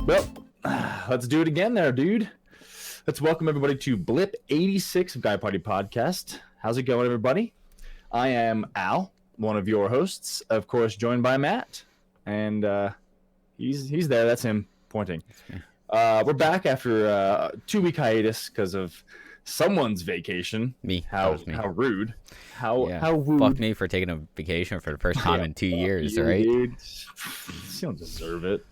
Well, let's do it again there, dude. Let's welcome everybody to Blip 86 of Guy Party Podcast. How's it going, everybody? I am Al, one of your hosts, of course, joined by Matt. And he's there. That's him pointing. We're back after a 2-week hiatus because of someone's vacation. Me. How rude. How rude. Fuck me for taking a vacation for the first time in 2 years, right? Dude. You don't deserve it.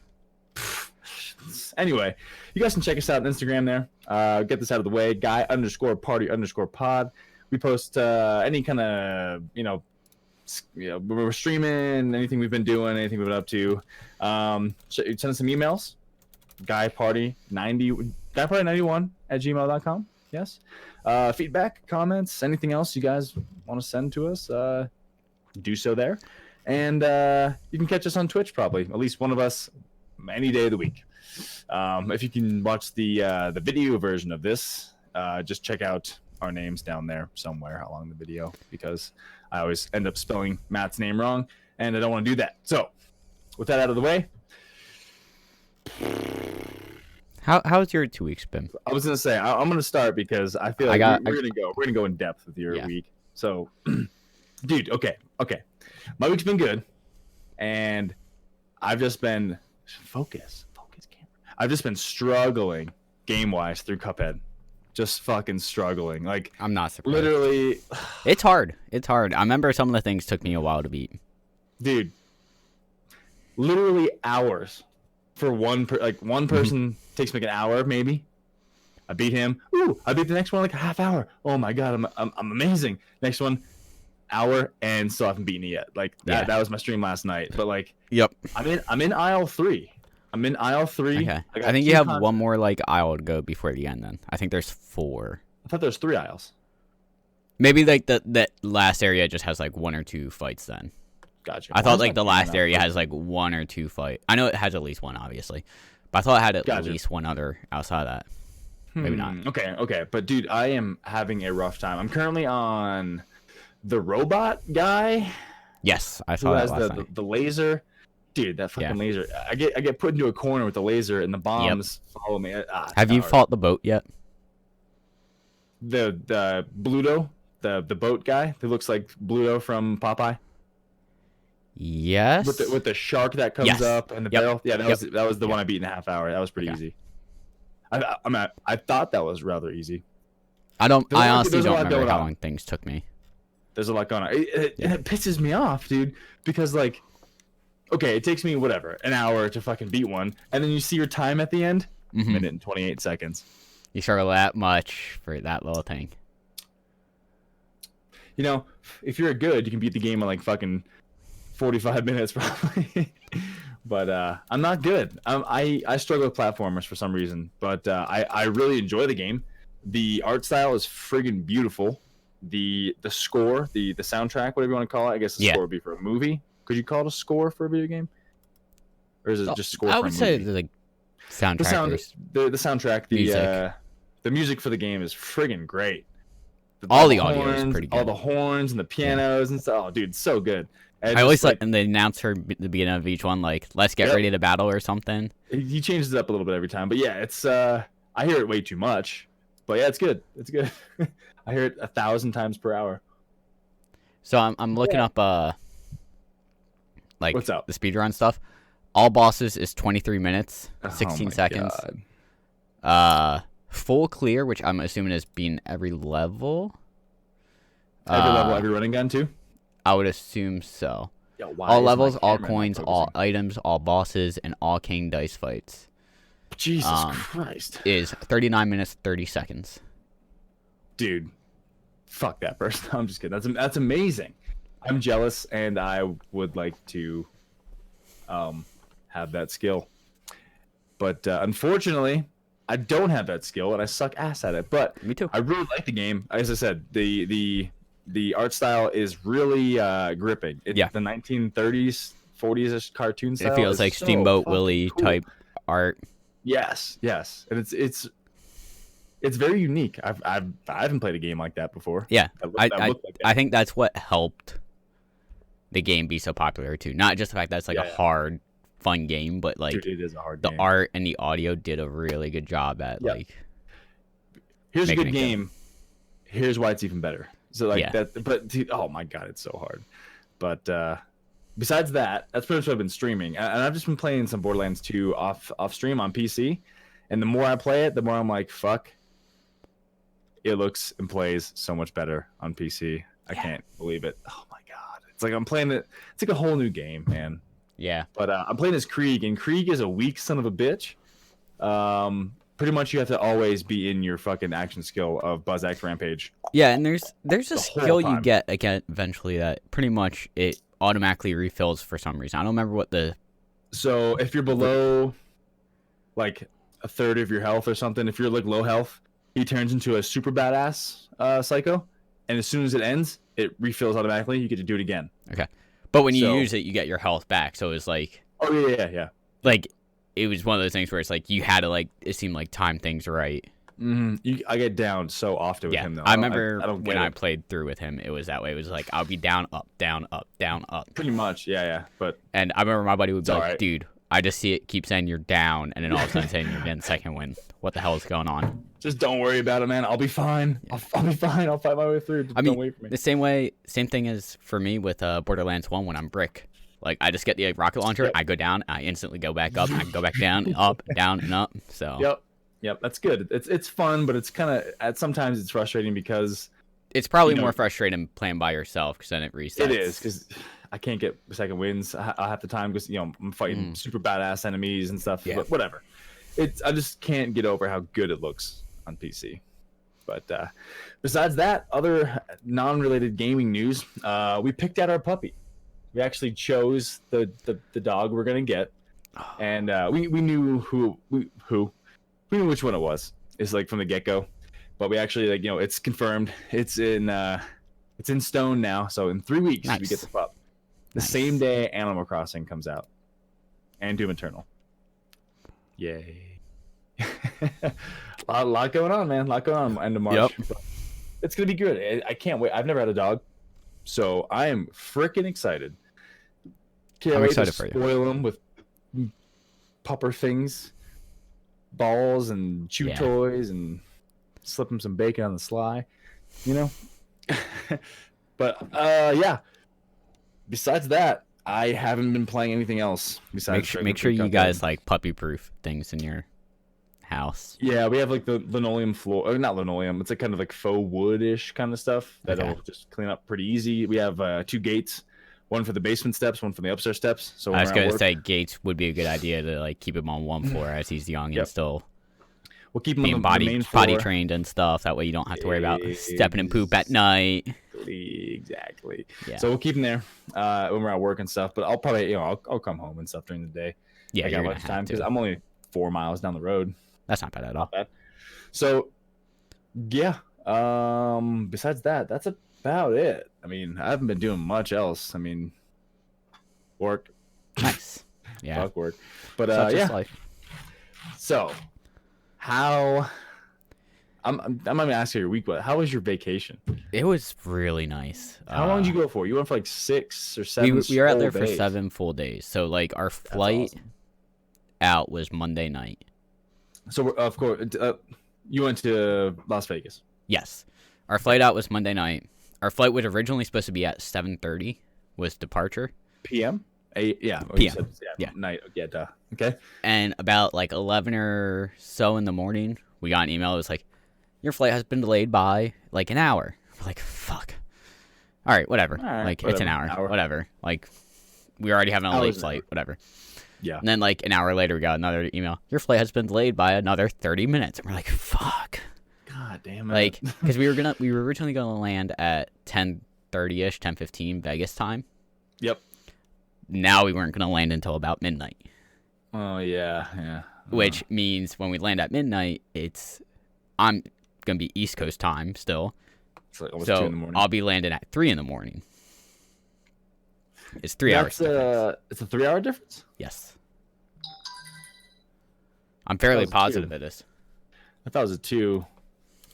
Anyway, you guys can check us out on Instagram there. Get this out of the way. Guy_party_pod. We post any kind of, we're streaming, anything we've been doing, anything we've been up to. Send us some emails. guyparty91@gmail.com. Yes. Feedback, comments, anything else you guys want to send to us, do so there. And you can catch us on Twitch probably, at least one of us, any day of the week. If you can watch the video version of this, just check out our names down there somewhere along the video, because I always end up spelling Matt's name wrong, and I don't want to do that. So, with that out of the way, How's your 2 weeks been? I was gonna say I'm gonna start because I feel like we're gonna go in depth with your week. So, dude, okay, my week's been good, and I've just been focus camera. I've just been struggling game wise through Cuphead, just fucking struggling. Like, I'm not surprised. Literally, it's hard. I remember some of the things took me a while to beat. Dude, literally hours for one person takes me like an hour maybe. I beat him. Ooh, I beat the next one like a half hour. Oh my god, I'm amazing. Next one, hour, and still haven't beaten it yet. Like that was my stream last night. But like, yep, I'm in aisle 3. Okay. I think you have one more like aisle to go before the end. Then I think there's 4. I thought there's 3 aisles. Maybe like that last area just has like 1 or 2 fights. Then gotcha. I thought like the last area has like 1 or 2 fight. I know it has at least 1, obviously, but I thought it had at least 1 other outside of that. Maybe not. Okay. But dude, I am having a rough time. I'm currently on the robot guy. Yes, I saw that last night. The laser. Dude, that fucking laser. I get put into a corner with the laser, and the bombs follow me. Have you fought the boat yet? The Bluto, the boat guy who looks like Bluto from Popeye. Yes. With the shark that comes up and the barrel. Yeah, that was the one I beat in a half hour. That was pretty easy. I thought that was rather easy. I honestly don't remember how long things took me. There's a lot going on. And it pisses me off, dude, because like, okay, it takes me whatever, an hour to fucking beat one, and then you see your time at the end, minute and 28 seconds. You struggle that much for that little thing. You know, if you're good, you can beat the game in like fucking 45 minutes probably. But I'm not good. I struggle with platformers for some reason, but I really enjoy the game. The art style is friggin' beautiful. The score, the soundtrack, whatever you want to call it. I guess the score would be for a movie. Could you call it a score for a video game? Or is it just score for a movie? I would say the soundtrack. The soundtrack, the music for the game is friggin' great. All the audio is pretty good. All the horns and the pianos and stuff. Oh, dude, it's so good. I always like, and the announcer at the beginning of each one, like, let's get ready to battle or something. He changes it up a little bit every time. But yeah, it's I hear it way too much. But yeah, it's good. It's good. I hear it 1,000 times per hour. So I'm looking up like what's up? The speedrun stuff. All bosses is 23 minutes, 16 seconds. God. Full clear, which I'm assuming is being every level. Every level, every running gun too? I would assume so. Yo, all levels, all coins, all items, all bosses, and all king dice fights. Jesus Christ. Is 39 minutes, 30 seconds. Dude, fuck that person. I'm just kidding. That's amazing. I'm jealous, and I would like to have that skill. But unfortunately, I don't have that skill, and I suck ass at it. But me too. I really like the game. As I said, the art style is really gripping. It's the 1930s, 40s-ish cartoon style. It feels like so Steamboat Willie type art. Yes, and it's very unique. I haven't played a game like that before. Yeah, I think that's what helped the game be so popular too. Not just the fact that it's like a hard fun game, but like Dude, it is a hard the game. art and the audio did a really good job at like. Here's a making good it good. game. Here's why it's even better. So like Yeah. that, but dude, oh my god, it's so hard. But besides that, that's pretty much what I've been streaming, and I've just been playing some Borderlands 2 off stream on PC. And the more I play it, the more I'm like, fuck. It looks and plays so much better on PC. I can't believe it. Oh my god, it's like I'm playing it. It's like a whole new game, man. Yeah. But I'm playing as Krieg, and Krieg is a weak son of a bitch. Pretty much you have to always be in your fucking action skill of Buzz X Rampage. Yeah, and there's a The whole skill you time. get again eventually that pretty much it automatically refills for some reason. I don't remember what the So if you're below like a third of your health or something, if you're like low health, he turns into a super badass psycho, and as soon as it ends, it refills automatically. You get to do it again. but when you So- use it, you get your health back. So it's like Oh yeah. like it was one of those things where it's like you had to like it seemed like time things right. I get down so often with Yeah, him though. I don't- remember I don't get when I it. played through with him, it was that way. It was like I'll be down, up, down, up, down, up. Pretty much, yeah. But And I remember my buddy would be It's like, alright. dude, I just see it keep saying you're down, and then all of a sudden saying you're getting second win. What the hell is going on? just don't worry about it, man. I'll be fine. I'll be fine. I'll fight my way through. Just I mean, don't wait for me. the same thing as for me with Borderlands 1 when I'm Brick. Like, I just get the rocket launcher, Yep. I go down, I instantly go back up, I go back down, up, down, and up. So Yep. That's good. It's fun, but it's kind of sometimes it's frustrating because it's probably you know- more frustrating playing by yourself because then it resets. it is because I can't get second wins half the time because I'm fighting super badass enemies and stuff. Yeah. But whatever. I just can't get over how good it looks on PC. But besides that, other non-related gaming news, we picked out our puppy. We actually chose the dog we're gonna get, and we knew we knew which one it was. It's like from the get-go, but we actually it's confirmed. It's in stone now. So in 3 weeks we Nice. get the pup. The Nice. same day Animal Crossing comes out, and Doom Eternal. Yay! a lot going on, man. A lot going on end of March. Yep. But it's gonna be good. I can't wait. I've never had a dog, so I am freaking excited. Can't I'm wait excited to for you. spoil them with pupper things, balls and chew Yeah. toys, and slip them some bacon on the sly. But yeah. Besides that, I haven't been playing anything else. Besides Make sure you guys like puppy-proof things in your house. Yeah, we have like the linoleum floor. Not linoleum. It's like kind of like faux wood-ish kind of stuff that'll Okay. just clean up pretty easy. We have 2 gates, one for the basement steps, one for the upstairs steps. So I was when we're at gonna work, say Gates would be a good idea to like keep him on one floor as he's young and Yep. still we'll keep them being on the main potty floor. trained and stuff. That way you don't have to worry about stepping in poop at night. Exactly. Yeah. So we'll keep them there when we're at work and stuff. But I'll probably I'll come home and stuff during the day. Yeah, I you're got gonna much have time because to. I'm only 4 miles down the road. That's not bad at all. Not bad. So yeah. Besides that, that's about it. I mean, I haven't been doing much else. I mean, work, Nice. Yeah. fuck work. But Such is yeah. life. So how? I'm gonna ask you your week. But how was your vacation? It was really nice. How long did you go for? You went for like 6 or 7. We were out full there for days. 7 full days. So like our flight awesome. out was Monday night. So of course, you went to Las Vegas. Yes. Our flight out was Monday night. Our flight was originally supposed to be at 7:30 was departure. PM? Yeah. or you PM. said- Yeah. Night. Yeah. Duh. Okay. And about like 11 or so in the morning, we got an email. It was like, your flight has been delayed by like an hour. We're like, fuck. All right, whatever. All right, like, it's an whatever, hour. Whatever. Like, we already have a Hours late an flight. Whatever. Yeah. And then like an hour later, we got another email. Your flight has been delayed by another 30 minutes. And we're like, fuck. God damn it. Like, because we were originally gonna land at 10:30ish, 10:15 Vegas time. Yep. Now we weren't gonna land until about midnight, Oh yeah. Yeah. which means when we land at midnight, I'm gonna be East Coast time still. It's like almost 2 in So the morning. I'll be landing at 3 in the morning. It's 3 hours. difference. It's a 3-hour difference. Yes. I'm fairly was 2. positive it is. I thought it was a 2.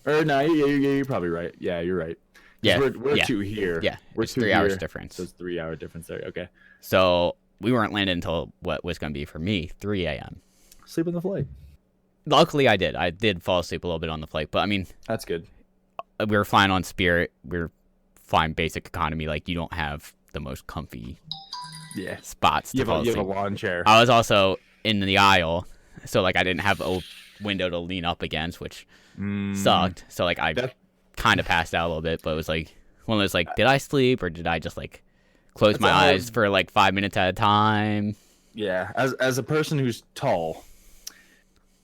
Or no, you're probably right. Yeah, you're right. 'Cause Yeah. we're yeah. 2 here. Yeah. We're It's 2 3 hours here, difference. So it's 3-hour difference there. Okay. So we weren't landing until what was going to be for me 3 a.m. Sleep on the flight. Luckily, I did fall asleep a little bit on the flight, but I mean, That's good. we were flying on Spirit. We were flying basic economy. Like, you don't have the most comfy spots to fall You asleep. have a lawn chair. I was also in the aisle, so like I didn't have a window to lean up against, which sucked. So like I kind of passed out a little bit, but it was like one of those like, did I sleep or did I just like close my eyes for like 5 minutes at a time? Yeah, as a person who's tall,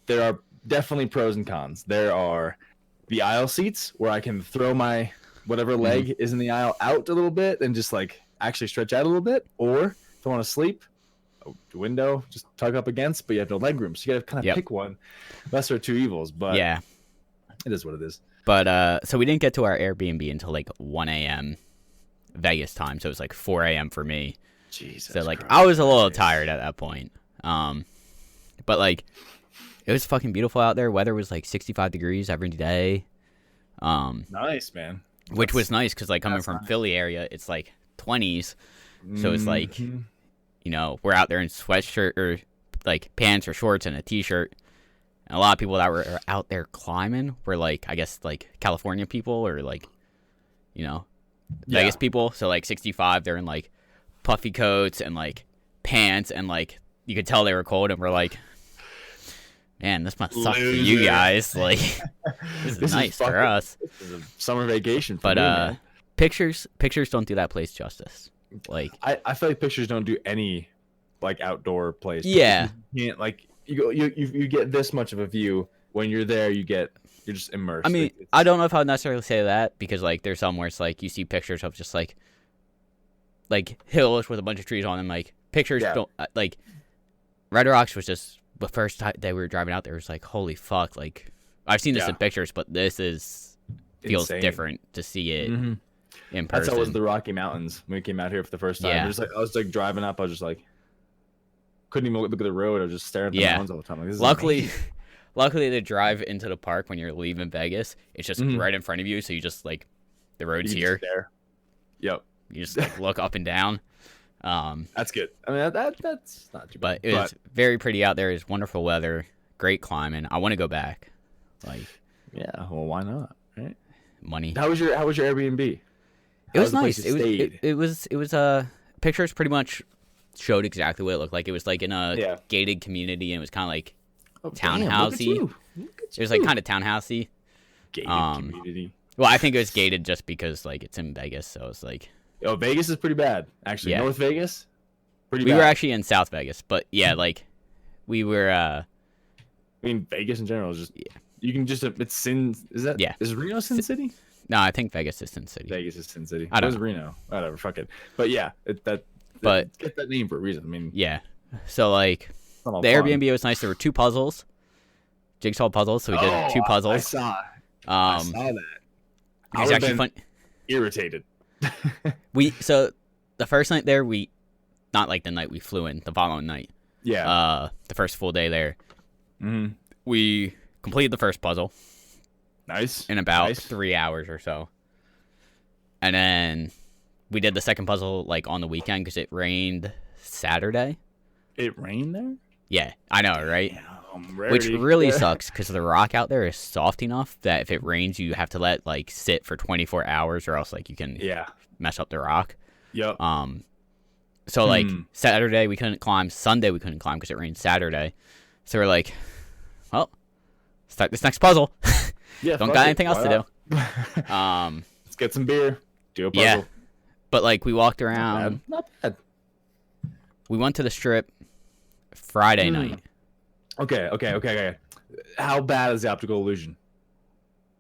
there are definitely pros and cons. There are the aisle seats where I can throw my whatever leg is in the aisle out a little bit and just like actually stretch out a little bit. Or if I want to sleep, a window just tug up against, but you have no leg room, so you got to kind of pick one. Lesser of two evils, but yeah, it is what it is. But so we didn't get to our Airbnb until like 1 a.m. Vegas time, so it was like 4 a.m. for me. Jesus. So like Christ. I was a little tired at that point. But like it was fucking beautiful out there. Weather was like 65 degrees every day. Nice, man. Which was nice because like coming from Philly area, it's like 20s. So it's like, you know, we're out there in sweatshirt or like pants or shorts and a t-shirt. And a lot of people that were out there climbing were like, I guess like California people or like, you know, Vegas people. So like 65, they're in like puffy coats and like pants and like you could tell they were cold and we're like, man, this must suck for you guys. Like, this is nice for us. This is a summer vacation for but me, man. pictures don't do that place justice. Like, I feel like pictures don't do any like outdoor place. Yeah. You can't like you get this much of a view when you're there. You're just immersed. I mean, I don't know if I would necessarily say that because like there's somewhere it's like you see pictures of just like hills with a bunch of trees on them. Like pictures don't like Red Rocks was just the first time that we were driving out there. It was like, holy fuck! Like I've seen this in pictures, but this feels insane. different to see it in person. That's how it was the Rocky Mountains when we came out here for the first time. Yeah. I was like driving up. I was just like, couldn't even look at the road. I was just staring at the mountains all the time. Like, this is amazing. Luckily, the drive into the park when you're leaving Vegas, it's just right in front of you. So you just like the road's here. There. Yep. You just like look up and down. That's good. I mean, that's not too bad. But it was very pretty out there. It's wonderful weather, great climbing. I want to go back. Like, yeah. Well, why not? Right. Money. How was your Airbnb? It was nice. It was pictures pretty much showed exactly what it looked like. It was like in a gated community and it was kind of like townhousey. It was like kind of townhousey. Gated community. Well, I think it was gated just because like it's in Vegas, so it's like. Oh, Vegas is pretty bad. Actually, North Vegas, pretty bad. We were actually in South Vegas, but yeah, like we were. I mean, Vegas in general is just you can just it's Sin. Is that is Reno Sin City? No, I think Vegas is Sin City. Vegas is Sin City. I don't know. Reno. Whatever, fuck it. But yeah, but get that name for a reason. I mean, yeah. So like the Airbnb was nice. There were 2 puzzles, jigsaw puzzles. So we did 2 puzzles. I saw that. It was actually fun. Irritated. So the first night there, not like the night we flew in, the following night. Yeah. The first full day there. We completed the first puzzle. Nice. In about 3 hours or so. And then we did the second puzzle like on the weekend because it rained Saturday. It rained there? Yeah, I know, right? Yeah, which really sucks because the rock out there is soft enough that if it rains, you have to let like sit for 24 hours or else like you can mess up the rock. Yep. So like Saturday we couldn't climb. Sunday we couldn't climb because it rained Saturday. So we're like, well, start this next puzzle. Don't got anything else to do. Let's get some beer. Do a puzzle. Yeah. But like we walked around. Not bad. We went to the Strip Friday night. Okay. How bad is the optical illusion?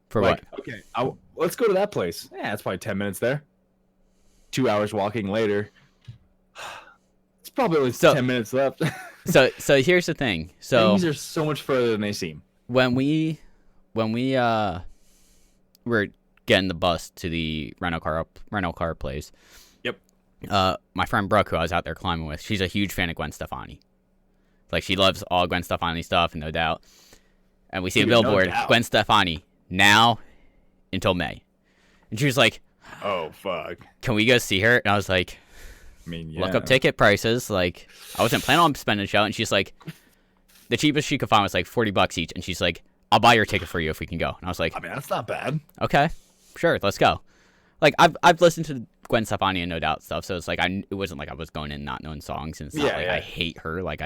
For what? Okay, let's go to that place. Yeah, it's probably 10 minutes there. 2 hours walking later. It's probably only 10 minutes left. so here's the thing. So things are so much further than they seem. When we were getting the bus to the rental car place. Yep. My friend Brooke, who I was out there climbing with, she's a huge fan of Gwen Stefani. Like she loves all Gwen Stefani stuff, no doubt. And we see a billboard, Gwen Stefani, now until May. And she was like, "Oh fuck, can we go see her?" And I was like, I mean, yeah. Look up ticket prices. Like, I wasn't planning on spending a show, and she's like, the cheapest she could find was like $40 each, and she's like, I'll buy your ticket for you if we can go. And I was like, I mean, that's not bad. okay, sure, let's go. Like, I've listened to Gwen Stefani and No Doubt stuff, so it's like it wasn't like I was going in not knowing songs, and it's not like I hate her. Like,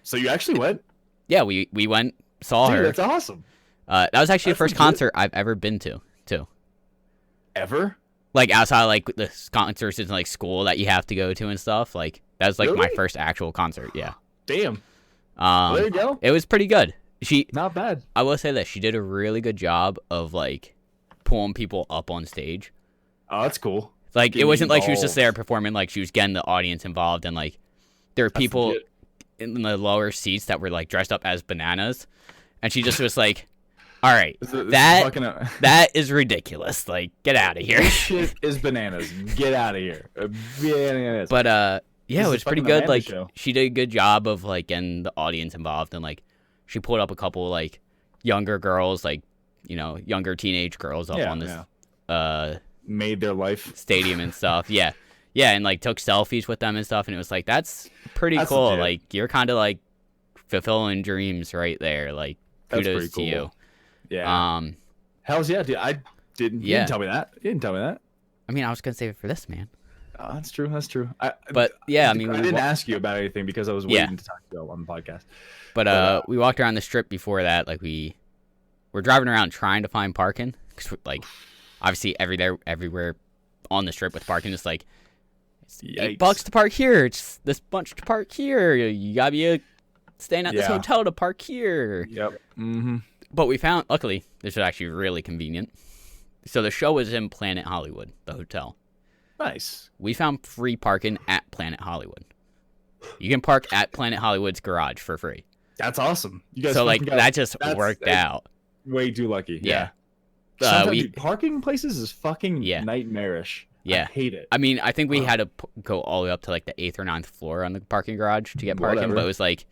So you actually went? yeah, we went, saw Dude, her. that's awesome. That was actually the first legit. concert I've ever been to, too. Ever? Like, outside of, like, the concerts in, like, school that you have to go to and stuff. Like, that was, like, my Really? first actual concert, yeah. Damn. Well, there you go. It was pretty good. Not bad. I will say that she did a really good job of, like, pulling people up on stage. Oh, that's cool. Like, it Getting wasn't like she was just involved. there performing. Like, she was getting the audience involved, and, like, there were people legit. in the lower seats that were, like, dressed up as bananas, and she just was like, all right, This is that fucking, that is ridiculous. Like, get out of here. this shit is bananas. Get out of here. Bananas. But, yeah, This it is was pretty fucking good. Amanda Like, show. she did a good job of, like, getting the audience involved, and, like, she pulled up a couple, like, younger girls, like, you know, younger teenage girls up on this, made their life. stadium and stuff. Yeah, and like took selfies with them and stuff, and it was like, that's pretty That's cool. legit. Like, you're kind of like fulfilling dreams right there. Like, That's kudos pretty to cool. you. Yeah. Hells yeah, dude. I didn't. You Yeah. didn't tell me that. You didn't tell me that. I mean, I was gonna save it for this, man. Oh, that's true. That's true. But yeah, I mean, I didn't ask you about anything because I was Yeah. waiting to talk to you on the podcast. But we walked around the strip before that. Like, we were driving around trying to find parking, 'cause, like, obviously everywhere on the strip with parking is like, it's Yikes. $8 to park here. It's this bunch to park here. You gotta be staying at this Yeah. hotel to park here. Yep. Mm-hmm. But we found, luckily, this was actually really convenient. So the show was in Planet Hollywood, the hotel. Nice. We found free parking at Planet Hollywood. You can park at Planet Hollywood's garage for free. That's awesome. You guys So, like, fucking got that just that's- worked that's out. way too lucky. Yeah. Sometimes, we- dude, parking places is fucking Yeah. nightmarish. Yeah. I hate it. I mean, I think we Ugh. had to go all the way up to, like, the 8th or 9th floor on the parking garage to get parking, Whatever. but it was like,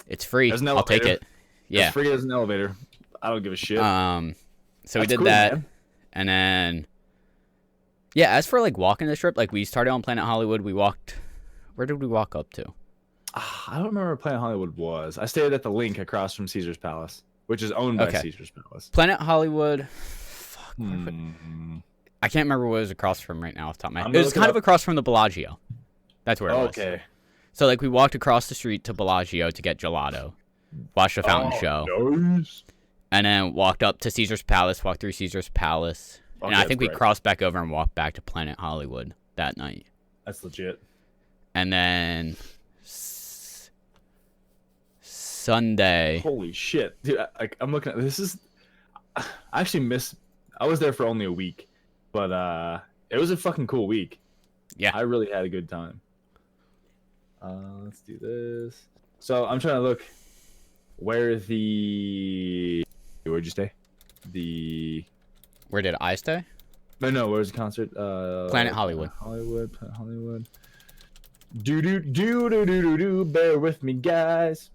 it's free. There's an I'll take elevator. it. Yeah. As free as an elevator. I don't give a shit. So That's we did cool, that. man. And then, yeah, as for, like, walking the strip, like, we started on Planet Hollywood. We walked, where did we walk up to? I don't remember where Planet Hollywood was. I stayed at the Link across from Caesar's Palace, which is owned by Okay. Caesar's Palace. Planet Hollywood. Fuck. Hmm. I can't remember what it was across from right now off the top of my I'm head. It gonna was look it kind of up. across from the Bellagio. That's where it was. Okay. So, like, we walked across the street to Bellagio to get gelato, watched the fountain show, Nice. and then walked up to Caesar's Palace, walked through Caesar's Palace. And Okay, I that's think we great. crossed back over and walked back to Planet Hollywood that night. That's legit. And then Sunday. Holy shit, dude! I'm looking at this. I actually missed. I was there for only a week, but it was a fucking cool week. Yeah. I really had a good time. Let's do this. So I'm trying to look where the. Where'd you stay? Where did I stay? No. Where's the concert? Planet Hollywood. Planet Hollywood. Do. Bear with me, guys.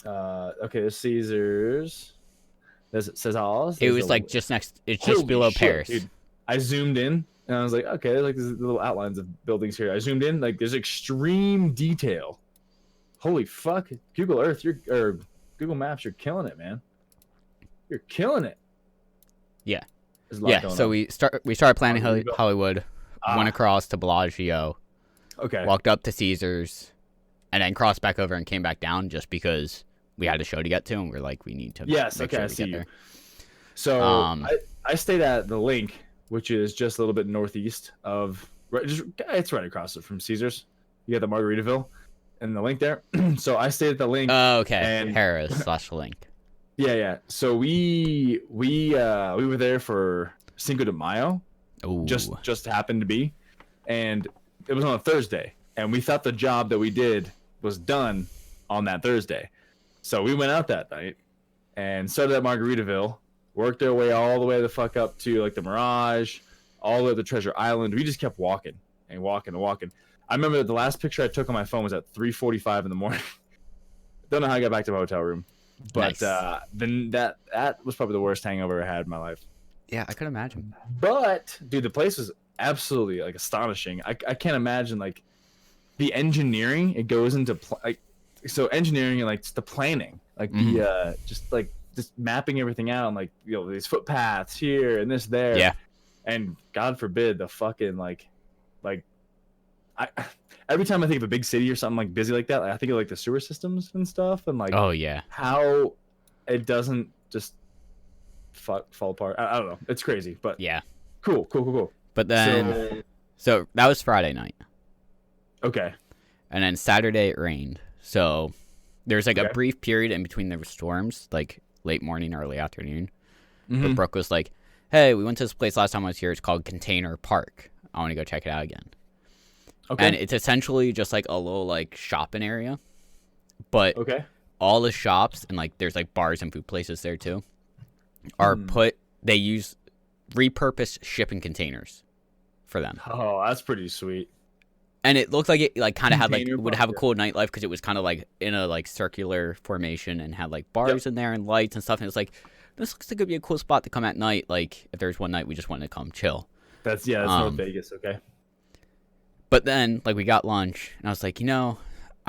Okay, there's Caesars. There's Cesar's. It was like just next. It's just below Paris. Dude. I zoomed in and I was like, okay, like there's little outlines of buildings here. I zoomed in, like there's extreme detail. Holy fuck, Google Earth, or Google Maps, you're killing it, man. You're killing it. Yeah. There's a lot Yeah. going So on. we started Planet Oh, here we go. Hollywood, went across to Bellagio, Okay. walked up to Caesars, and then crossed back over and came back down just because we had a show to get to, and we're like, we need to Yes, make okay, sure I we see get you. there. So Um, I stayed at the Link, which is just a little bit northeast of. It's right across it from Caesars. You got the Margaritaville, and the Link there. So I stayed at the Link. Oh, okay. And- Paris/Link. Yeah. So we were there for Cinco de Mayo. Ooh. Just happened to be, and it was on a Thursday, and we thought the job that we did was done on that Thursday. So we went out that night and started at Margaritaville, worked our way all the way the fuck up to like the Mirage, all the way to Treasure Island. We just kept walking and walking and walking. I remember the last picture I took on my phone was at 3:45 in the morning. Don't know how I got back to my hotel room, but Nice. then that was probably the worst hangover I had in my life. Yeah, I could imagine. But dude, the place was absolutely like astonishing. I can't imagine like the engineering it goes into so engineering and like just the planning, like the just mapping everything out, and like these footpaths here and this there. Yeah. And God forbid the fucking like I every time I think of a big city or something like busy like that, I think of like the sewer systems and stuff, and like Oh yeah. how it doesn't just fall apart. I don't know. It's crazy, but Yeah. Cool. But then, so that was Friday night. Okay. And then Saturday it rained. So there's like Okay. a brief period in between the storms, like late morning, early afternoon. Mm-hmm. Where Brooke was like, "Hey, we went to this place last time I was here. It's called Container Park. I want to go check it out again." Okay. And it's essentially just like a little like shopping area, but okay. all the shops and like there's like bars and food places there too are they use repurposed shipping containers for them. Oh, that's pretty sweet. And it looked like it like kind of had like Container would have a park, cool nightlife because it was kind of like in a like circular formation and had like bars in there and lights and stuff. And it was like, this looks like it'd be a cool spot to come at night. Like if there's one night we just wanted to come chill. That's North Vegas. Okay. But then like we got lunch and I was like, I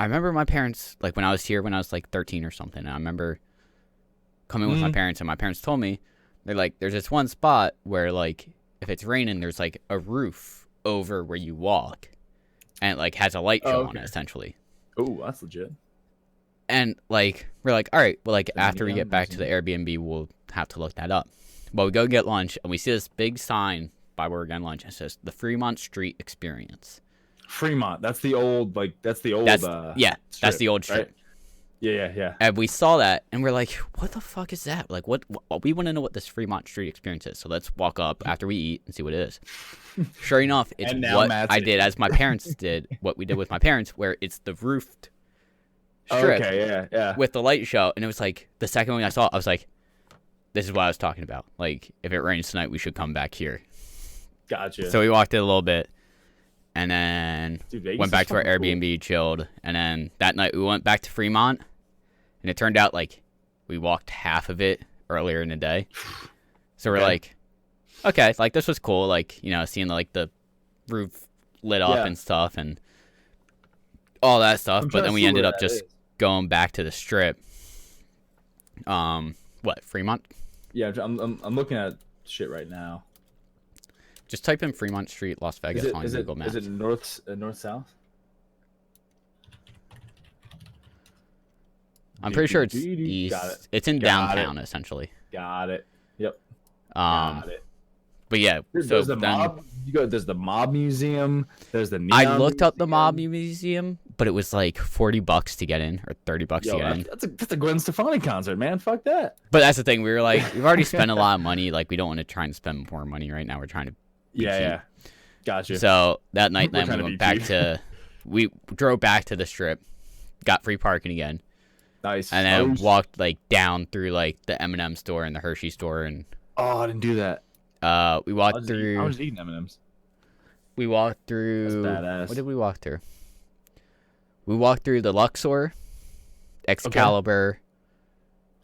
remember my parents like when I was here when I was like 13 or something. And I remember coming with my parents and my parents told me they're like, there's this one spot where like if it's raining, there's like a roof over where you walk. And it like has a light show on it essentially. Oh, that's legit. And like we're like, all right, well like after we get back to the Airbnb, we'll have to look that up. Well, we go get lunch and we see this big sign by where we're getting lunch. And it says the Fremont Street Experience. Fremont. That's the old that's the old. That's the old strip. Right? Yeah. And we saw that and we're like, what the fuck is that? Like what we want to know what this Fremont Street Experience is. So let's walk up after we eat and see what it is. Sure enough, it's what I did as my parents did, what we did with my parents, where it's the roofed strip with the light show. And it was like the second one I saw it, I was like, this is what I was talking about. Like, if it rains tonight, we should come back here. Gotcha. So we walked it a little bit and then Vegas went back is to our fucking cool. Airbnb, chilled. And then that night we went back to Fremont. And it turned out like we walked half of it earlier in the day. So we're like, okay, like this was cool. Like, seeing like the roof lit up and stuff and all that stuff. But then we ended up just going back to the strip. What, Fremont? Yeah, I'm looking at shit right now. Just type in Fremont Street, Las Vegas on Google Maps. Is it north south? I'm pretty sure it's east. Got it. It's in downtown, essentially. Got it. Yep. Got it. But yeah, there's the mob. There's the mob museum. There's the neon I looked up the mob museum, but it was like $40 to get in, or $30 to get in. That's a Gwen Stefani concert, man. Fuck that. But that's the thing. We were like, we've already spent a lot of money. Like, we don't want to try and spend more money right now. We're trying to. Yeah. Gotcha. So that night, then we went back to. We drove back to the strip, got free parking again. Nice. And then walked like down through like the M&M store and the Hershey store and. Oh, I didn't do that. We walked through. I was eating M&Ms. We walked through. That's badass. What did we walk through? We walked through the Luxor, Excalibur,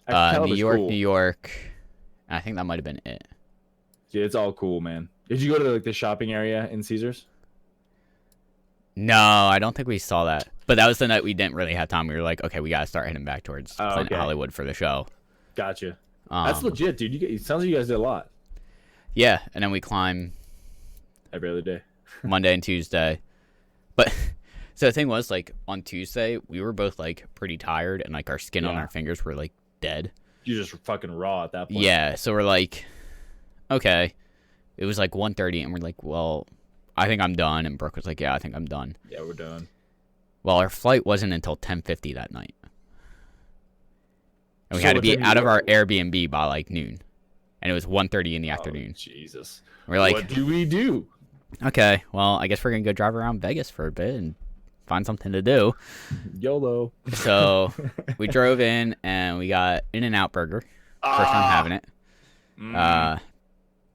New York, cool. New York. And I think that might have been it. Yeah, it's all cool, man. Did you go to like the shopping area in Caesars? No, I don't think we saw that. But that was the night we didn't really have time. We were like, okay, we gotta start heading back towards Planet Hollywood for the show. Gotcha. That's legit, dude. It sounds like you guys did a lot. Yeah, and then we climb every other day, Monday and Tuesday. But so the thing was, like on Tuesday, we were both like pretty tired, and like our skin on our fingers were like dead. You're just fucking raw at that point. Yeah, so we're like, okay. It was like 1:30, and we're like, well, I think I'm done. And Brooke was like, yeah, I think I'm done. Yeah, we're done. Well, our flight wasn't until 10:50 that night. And we had to be out of our Airbnb by like noon. And it was 1:30 in the afternoon. Jesus. We're like, what do we do? Okay, well, I guess we're going to go drive around Vegas for a bit and find something to do. YOLO. So we drove in and we got In-N-Out Burger. First time having it.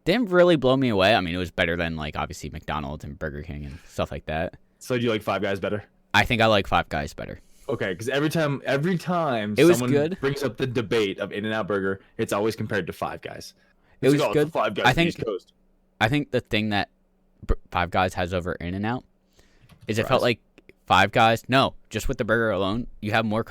Didn't really blow me away. I mean, it was better than like obviously McDonald's and Burger King and stuff like that. So do you like Five Guys better? I think I like Five Guys better. Okay, because every time it was good. brings up the debate of In-N-Out Burger, it's always compared to Five Guys. It was good. Five Guys I think. East Coast. I think the thing that Five Guys has over In-N-Out is it felt like Five Guys, no, just with the burger alone, you have more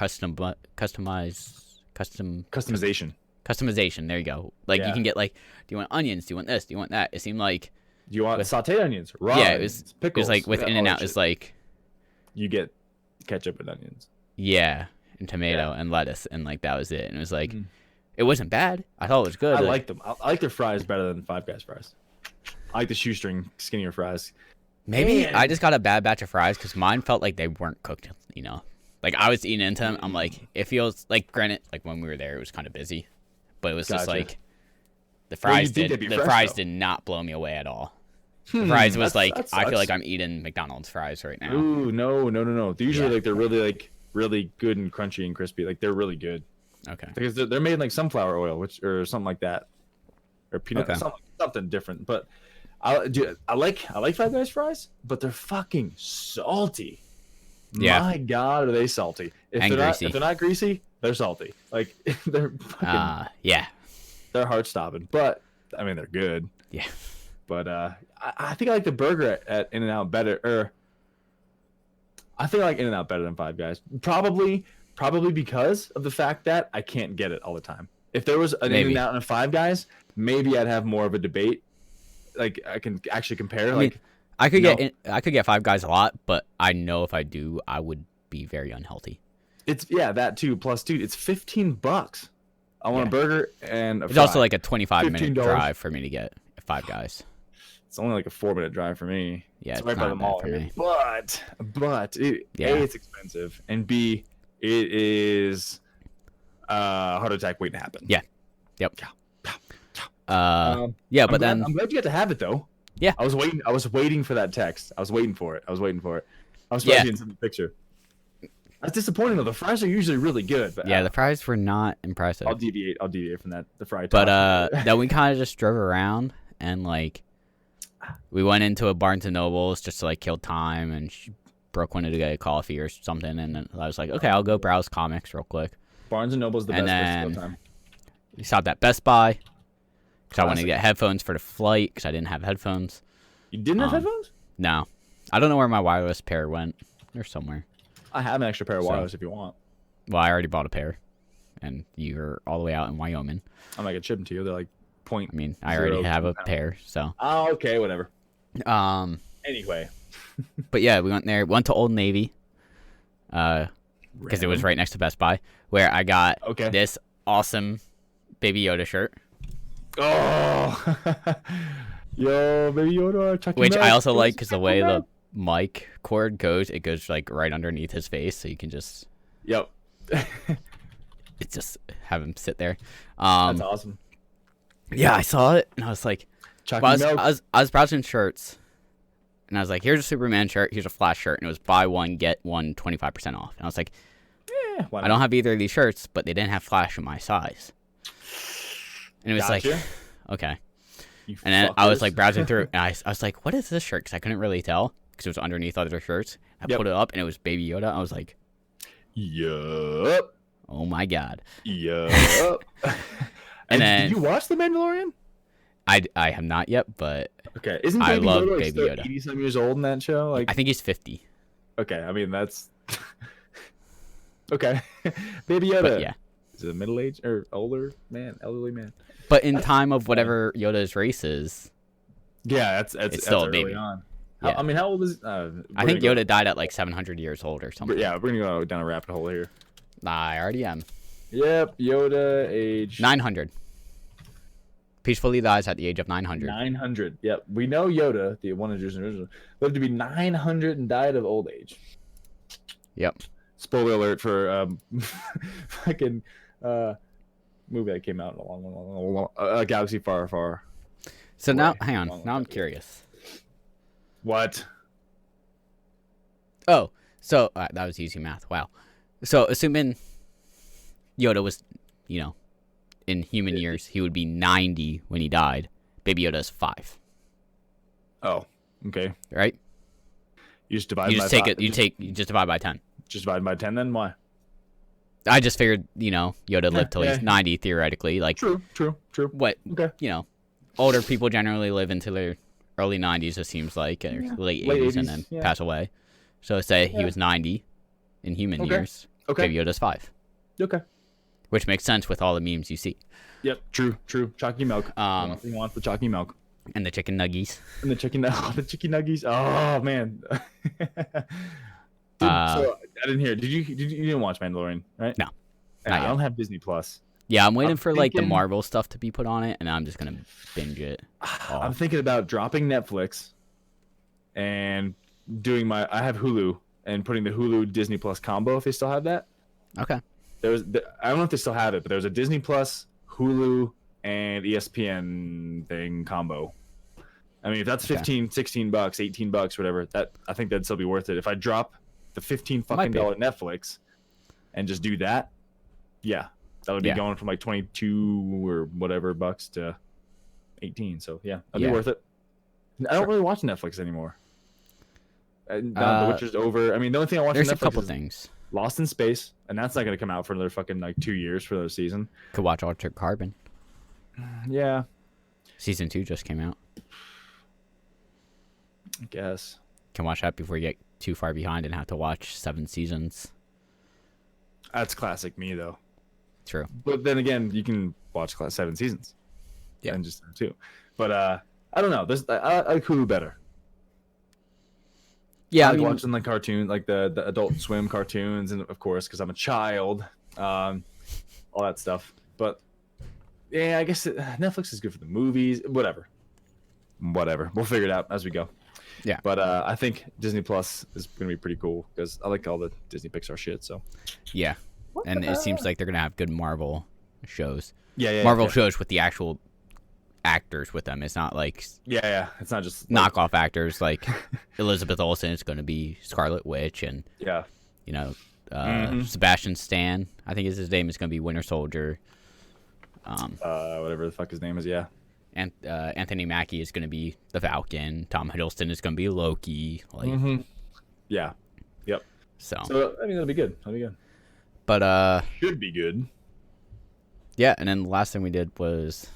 customization. There you go. Like you Yeah. can get like, do you want onions? Do you want this? Do you want that? It seemed like Do you want with- sauteed onions? Raw yeah, onions, it pickles. was like with yeah, In all and that Out, it's shit. like You get ketchup and onions. yeah, and tomato Yeah. and lettuce, and like that was it. And it was like, Mhm. it wasn't bad. I thought it was good. I like, like them. I like their fries better than Five Guys fries. I like the shoestring, skinnier fries. maybe Man. I just got a bad batch of fries because mine felt like they weren't cooked. You know, like I was eating into them. I'm like, it feels like, granted, like when we were there, it was kind of busy, but it was just Gotcha. like the Well, fries you'd think did. they'd be The fresh, fries though. did not blow me away at all. The fries was like, that I feel sucks. like I'm eating McDonald's fries right now. Ooh, no. They're usually Yeah. like they're really good and crunchy and crispy. Like they're really good Okay. because they're made in, like sunflower oil, which or something like that, or peanut, Okay. something different. But I like Five Guys fries, but they're fucking salty. Yeah. My God, are they salty? If And they're greasy. not, if they're not greasy, they're salty. Like they're fucking, Yeah. they're heart stopping. But I mean, they're good. Yeah. But I think I like the burger at In-N-Out better. Or I think I like In-N-Out better than Five Guys. Probably because of the fact that I can't get it all the time. If there was an Maybe. In-N-Out and a Five Guys, maybe I'd have more of a debate. Like I can actually compare. mean, Like I could No. I could get Five Guys a lot, but I know if I do, I would be very unhealthy. it's that too. Plus, dude, it's $15. I want Yeah. a burger and a It's fry. also like a 25-minute $15. drive for me to get Five Guys. It's only like a 4-minute drive for me. Yeah, it's it's right by not the bad mall for here. me. But Yeah. A, it's expensive, and B, it is heart attack waiting to happen. Yeah. Yep. Um, Yeah, I'm but glad, then I'm glad you got to have it though. Yeah. I was waiting for that text. I was waiting for it. I was surprised Yeah. you didn't send the picture. That's disappointing though. The fries are usually really good, but yeah, the fries were not impressive. I'll deviate from that. The fry. But talk. then we kind of just drove around and like we went into a Barnes and Nobles just to like kill time, and Brooke wanted to get a coffee or something, and then I was like, okay, I'll go browse comics real quick. Barnes and Noble's the and best place to then- go time. We stopped at Best Buy because I wanted to Classic. get headphones for the flight because I didn't have headphones. You didn't have um, headphones? No, I don't know where my wireless pair went. They're somewhere. I have an extra pair of So- wireless if you want. Well, I already bought a pair, and you're all the way out in Wyoming. I'm like a chip them to you. They're like point. I mean, I already 0 have a pound. pair, so Oh, okay, whatever. Anyway, But yeah, we went there. Went to Old Navy, because it was right next to Best Buy, where I got Okay. this awesome Baby Yoda shirt, Oh, yo, baby Yoda, check which him I out. also like because the Check way him the out. mic cord goes, it goes like right underneath his face, so you can just Yep, it's just have him sit there. that's awesome. Yeah, I saw it and I was like, Chucky well, milk. I was browsing shirts, and I was like, here's a Superman shirt, here's a Flash shirt, and it was buy one get one 25% off. And I was like, Yeah, why I not? don't have either of these shirts, but they didn't have Flash in my size. And it was Gotcha. like, okay. You And then I was fuckers. like browsing through, and I was like, what is this shirt? Because I couldn't really tell because it was underneath other shirts. I Yep. put it up, and it was Baby Yoda. I was like, Yup. oh my god. Yup. And Did then- you watch The Mandalorian? I have not yet, but Okay, isn't I Baby love Yoda like Baby still Yoda. 80-some years old in that show? Like, I think he's 50. okay, I mean that's okay. Baby Yoda. But yeah. Is it a middle-aged or older man, elderly man? But in time of whatever Yoda's race is, Yeah, that's It's still a early baby. on. Yeah. I mean, how old is? I think Yoda died at like 700 years old or something. But yeah, we're gonna go down a rabbit hole here. I already am. Yep, Yoda age 900. Peacefully dies at the age of 900. 900. Yep, we know Yoda, the one of the original, lived to be 900 and died of old age. Yep. Spoiler alert for fucking movie that came out in a long galaxy far, far. So now, Boy, hang on. long Now I'm ago. curious. What? Oh, so that was easy math. Wow. So assuming Yoda was, in human years, he would be 90 when he died. Baby Yoda's 5, Oh, okay. right? You just divide. You by just take five- it. You just divide by 10. Just divide by 10. Then why? I just figured, Yoda lived till yeah. he's 90 theoretically. Like True. what, Okay. older people generally live into their early 90s. It seems like, or late Late 80s, and 80s, then yeah. pass away. So say he Yeah. was 90 in human Okay. years. Okay. Baby Yoda's 5, Okay. which makes sense with all the memes you see. Yep. True. Chalky milk. You want the chalky milk And the chicken nuggies. and the chicken nuggies. Oh man. So I didn't hear. You didn't watch Mandalorian, right? No, Yeah, not I yet. don't have Disney Plus. Yeah, I'm waiting I'm for like the thinking- Marvel stuff to be put on it, and I'm just gonna binge it. I'm thinking about dropping Netflix and doing I have Hulu and putting the Hulu Disney Plus combo if they still have that. Okay. I don't know if they still have it, but there was a Disney Plus, Hulu, and ESPN thing combo. I mean, if that's Okay. 15, 16 bucks, 18 bucks, whatever, I think that'd still be worth it. If I drop the 15 Might fucking be. dollar Netflix and just do that, yeah, that would be Yeah. going from like 22 or whatever bucks to 18. So yeah, that'd Yeah. be worth it. I don't Sure. really watch Netflix anymore. The Witcher's over. I mean, the only thing I watch There's on a Netflix couple is things. Lost in Space, and that's not going to come out for another fucking like 2 years for another season. Could watch Altered Carbon. Yeah, Season 2 just came out. I guess. Can watch that before you get too far behind and have to watch 7 seasons. That's classic me though. True. But then again, you can watch 7 seasons. Yeah. And just 2. But I don't know. I like Hulu better. Yeah, I I like mean, watching like cartoons, like the Adult Swim cartoons, and of course, because I'm a child, all that stuff. But yeah, I guess Netflix is good for the movies. Whatever. We'll figure it out as we go. Yeah. But I think Disney Plus is gonna be pretty cool because I like all the Disney Pixar shit. So yeah. And it seems like they're going to have good Marvel shows. yeah, Marvel yeah. shows with the actual actors with them. It's not like Yeah. It's not just like, knockoff actors like Elizabeth Olsen is going to be Scarlet Witch, and Yeah. you know Mhm. Sebastian Stan, I think his name is going to be Winter Soldier. Whatever the fuck his name is. Yeah. And Anthony Mackie is going to be the Falcon. Tom Hiddleston is going to be Loki. Like Yeah. Yep. so. So I mean, that'll be good. That'll be good. But Should be good. yeah, and then the last thing we did was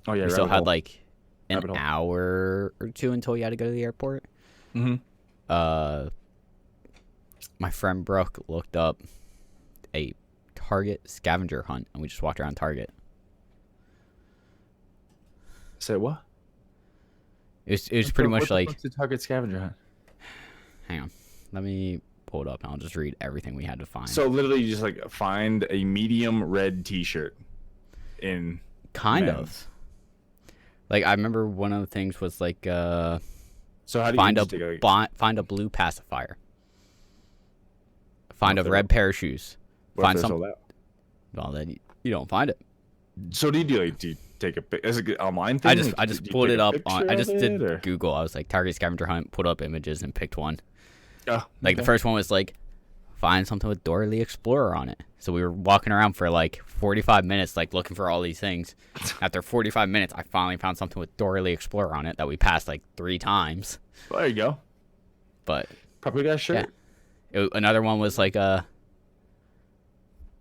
Oh yeah. we still rabbit had hole. like an Rabbit hole. hour or two until you had to go to the airport. Mhm. My friend Brooke looked up a Target scavenger hunt, and we just walked around Target. Say what? It was pretty much like, What's the Target scavenger hunt? hang on, let me pull it up, and I'll just read everything we had to find. So literally, you just like find a medium red T-shirt in kind men's. of. Like I remember one of the things was like So how do you find just take find a blue pacifier. Find What a if they're- red pair of shoes. what if Find they're some. sold out? Well, then you don't find it. So do you do? Like, do you take a pic? Is it an online thing? I just Like, do you pulled take it a up on. picture I of just it, did or- Google. I was like Target scavenger hunt. Put up images and picked one. Oh, Like the okay. first one was like find something with Dora the Explorer on it. So we were walking around for like 45 minutes, like looking for all these things. After 45 minutes, I finally found something with Dora the Explorer on it that we passed like 3 times. Well, there you go. But Probably got a shirt. another one was like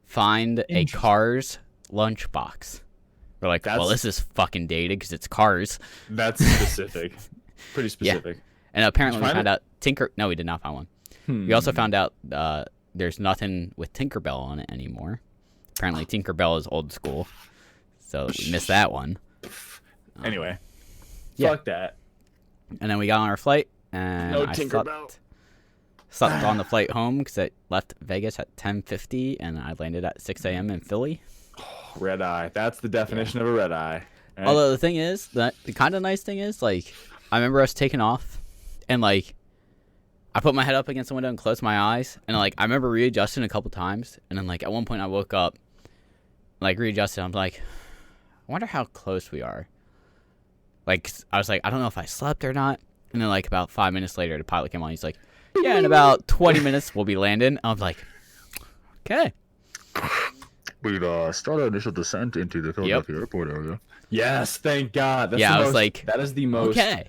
find a Interesting. Cars lunchbox. We're like, well, That's- this is fucking dated because it's Cars. That's specific. Pretty specific. And apparently we find found it? out No, we did not find one. We also found out there's nothing with Tinkerbell on it anymore. Apparently Tinkerbell is old school, so we missed that one. Anyway, yeah. fuck that. And then we got on our flight, and No I Tinkerbell. slept on the flight home because it left Vegas at 10:50, and I landed at 6 a.m. in Philly. Red eye. That's the definition of a red eye. Right? Although the thing is, the kind of nice thing is, like, I remember us taking off, and like, I put my head up against the window and closed my eyes, and like, I remember readjusting a couple times, and then like at one point I woke up, like readjusted. I'm like, I wonder how close we are. Like, I was like, I don't know if I slept or not. And then like about 5 minutes later, the pilot came on. He's like, yeah, in about 20 minutes we'll be landing. I was like, okay. We've started initial descent into the Philadelphia airport area. Yes, thank God. That's Yeah, the I was most, like, that is the most. Okay.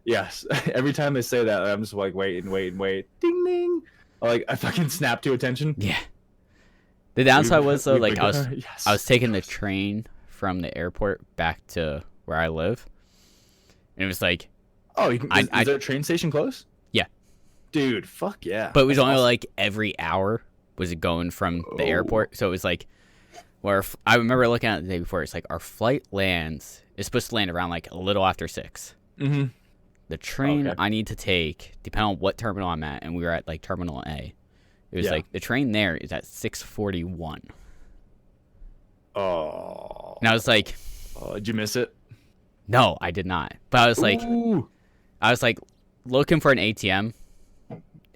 Yes. Every time they say that, I'm just like, wait. Ding, ding. I fucking snap to attention. Yeah. The downside We've- was though, we've like I was begun- yes. I was taking the train from the airport back to where I live, and it was like, Oh, is I- there a train station close? Yeah. Dude, fuck yeah. But it was That's only awesome. like every hour was it going from the airport. So it was like, I remember looking at it the day before. It's like our flight is supposed to land around like a little after 6. Mm-hmm. The train Okay. I need to take, depending on what terminal I'm at, and we were at like Terminal A. It was Yeah. like the train there is at 6:41. Oh. And I was like, Did you miss it? no, I did not. But Ooh. I was like looking for an ATM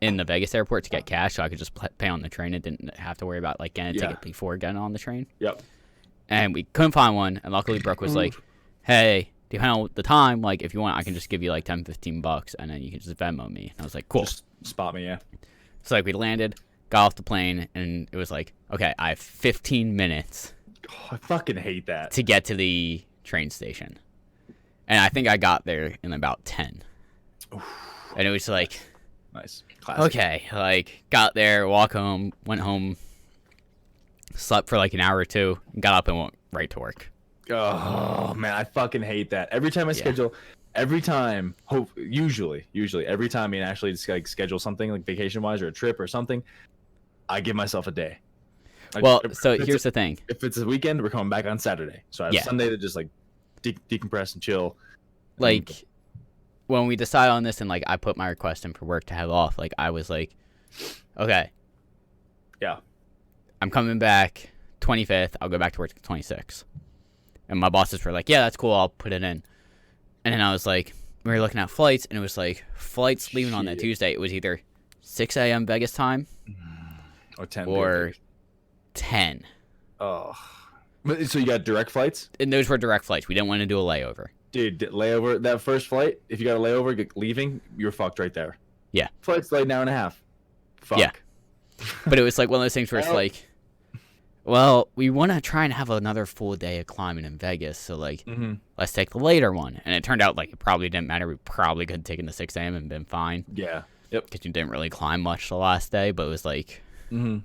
in the Vegas airport to get cash, so I could just pay on the train and didn't have to worry about like getting a ticket before getting on the train. Yep. And we couldn't find one, and luckily Brooke was like, hey, depending on the time, like if you want, I can just give you like $10-15 and then you can just Venmo me. And I was like, cool. Just spot me, yeah. So like we landed, got off the plane, and it was like, okay, I have 15 minutes Oh, I fucking hate that. to get to the train station. And I think I got there in about 10. And it was like, Nice. Classic. okay, like got there, walk home, went home, slept for like an hour or two, got up and went right to work. Oh man, I fucking hate that. Every time I schedule, usually every time me and Ashley just like schedule something like vacation wise or a trip or something, I give myself a day. Like, Well, if so it's here's the thing. if it's a weekend, we're coming back on Saturday, so I have Yeah. Sunday to just like decompress and chill. Like when we decided on this and like I put my request in for work to have off, like I was like, okay, Yeah. I'm coming back 25th. I'll go back to work 26th. And my bosses were like, yeah, that's cool. I'll put it in. And then I was like, we were looking at flights, and it was like flights leaving on that Shit. Tuesday. It was either 6 a.m. Vegas time Or 10. or 10. Oh. But, so you got direct flights? And those were direct flights. We didn't want to do a layover. Dude, layover, that first flight, if you got a layover leaving, you're fucked right there. Yeah. Flight's like an hour and a half. Fuck. Yeah. But it was like one of those things where it's Well- like, well, we want to try and have another full day of climbing in Vegas, so like, Mm-hmm. let's take the later one. And it turned out like it probably didn't matter. We probably could have taken the 6 a.m. and been fine Yeah. Yep. because you didn't really climb much the last day. But it was like Mm-hmm. one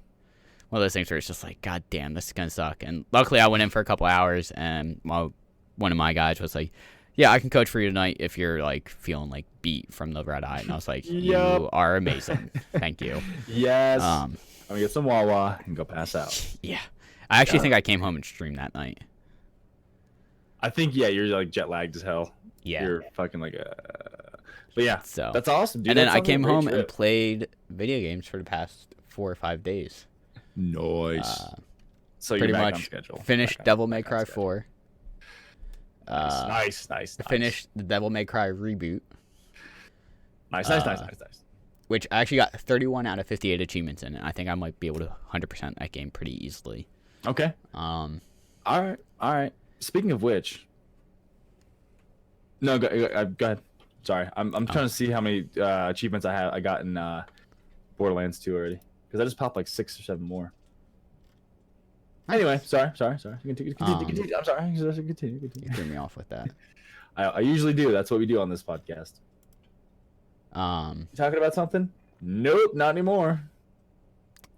of those things where it's just like, God damn, this is gonna suck. And luckily, I went in for a couple hours, and one of my guys was like, yeah, I can coach for you tonight if you're like feeling like beat from the red eye. And I was like, Yup. you are amazing. Thank you. Yes. Um, I'm gonna get some Wawa and go pass out. yeah. I actually think I came home and streamed that night. I think you're like jet lagged as hell. Yeah. You're fucking like But yeah, So that's awesome, dude. and then That I sounds like a came great home and trip. played video games for the past 4 or 5 days. Nice. So you're Pretty back on much schedule. finished Back on- Devil May back on Cry schedule. 4. Nice. Finished the Devil May Cry reboot, Nice. which I actually got 31 out of 58 achievements in it. I think I might be able to 100% that game pretty easily. Okay. All right. Speaking of which, no, go ahead. Sorry, I'm trying to see how many achievements I got in Borderlands 2 already, because I just popped like 6 or 7 more. Anyway, sorry. Continue. I'm sorry. Continue. You threw me off with that. I usually do. That's what we do on this podcast. You talking about something? Nope, not anymore.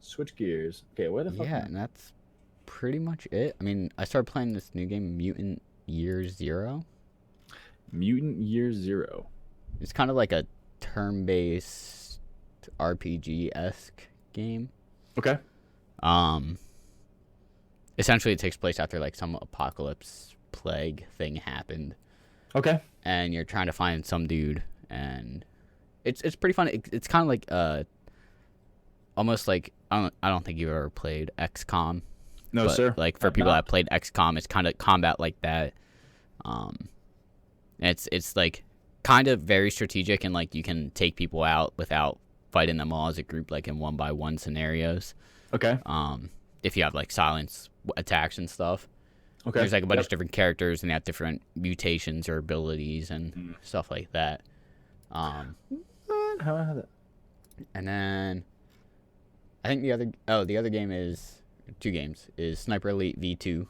Switch gears. Okay, where the fuck? Yeah, am I? and that's pretty much it. I mean, I started playing this new game, Mutant Year Zero. Mutant Year Zero. It's kind of like a turn-based RPG-esque game. Okay. Essentially, it takes place after like some apocalypse plague thing happened, Okay. and you're trying to find some dude, and it's pretty fun. It's kind of like almost like I don't think you've ever played XCOM. No, but, sir. Like for I've people not. that played XCOM, it's kind of combat like that. It's like kind of very strategic, and like you can take people out without fighting them all as a group, like in 1-by-1 scenarios. Okay. If you have like silence attacks and stuff. Okay. There's like a bunch Yep. of different characters, and they have different mutations or abilities and stuff like that. How I have that? And then I think the other game is 2 games is Sniper Elite V2,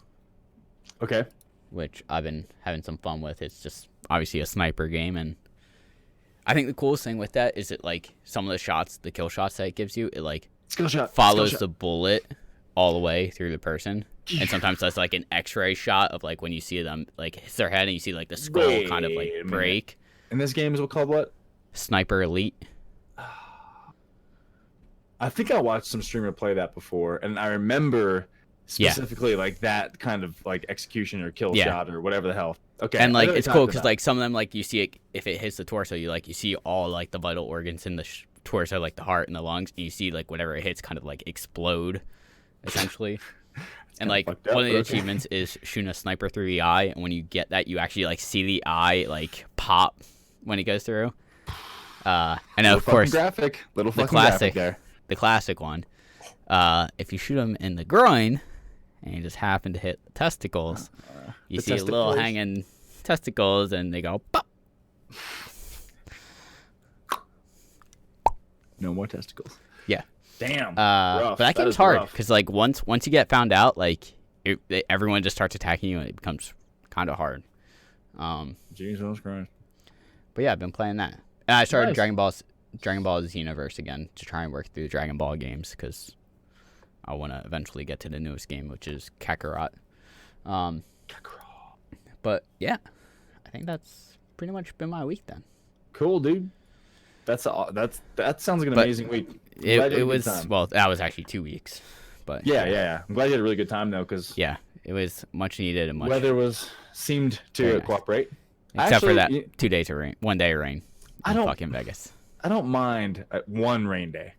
Okay. which I've been having some fun with. It's just obviously a sniper game, and I think the coolest thing with that is it like some of the shots, the kill shots that it gives you, it like Skill shot. follows Skill the bullet all the way through the person. And sometimes that's like an X-ray shot of like when you see them like hits their head and you see like the skull kind of like Wait a minute. break. shot. And this game is called what? Sniper Elite. I think I watched some streamer play that before, and I remember specifically like that kind of like execution or kill shot or whatever the hell. Okay, and like it's cool because like some of them, like you see it if it hits the torso, you see all like the vital organs in the torso, like the heart and the lungs, and you see like whatever it hits kind of like explode, essentially. And like one of the achievements is shooting a sniper through the eye, and when you get that, you actually like see the eye like pop when it goes through. And of course, the classic there. The classic one. If you shoot them in the groin, and you just happen to hit the testicles, you see a little hanging testicles, and they go pop. No more testicles. Yeah. Damn. But that game's hard because like once you get found out, like everyone just starts attacking you, and it becomes kind of hard. Jesus Christ. But yeah, I've been playing that, and I started Dragon Ball Xenoverse again to try and work through the Dragon Ball games because I want to eventually get to the newest game, which is Kakarot. But yeah, I think that's pretty much been my week then. Cool, dude. That sounds like an amazing week. It was that was actually 2 weeks, but yeah. I'm glad you had a really good time though, because it was much needed and much weather seemed to cooperate, except for that 2 days of rain, 1 day of rain. Fucking Vegas. I don't mind one rain day,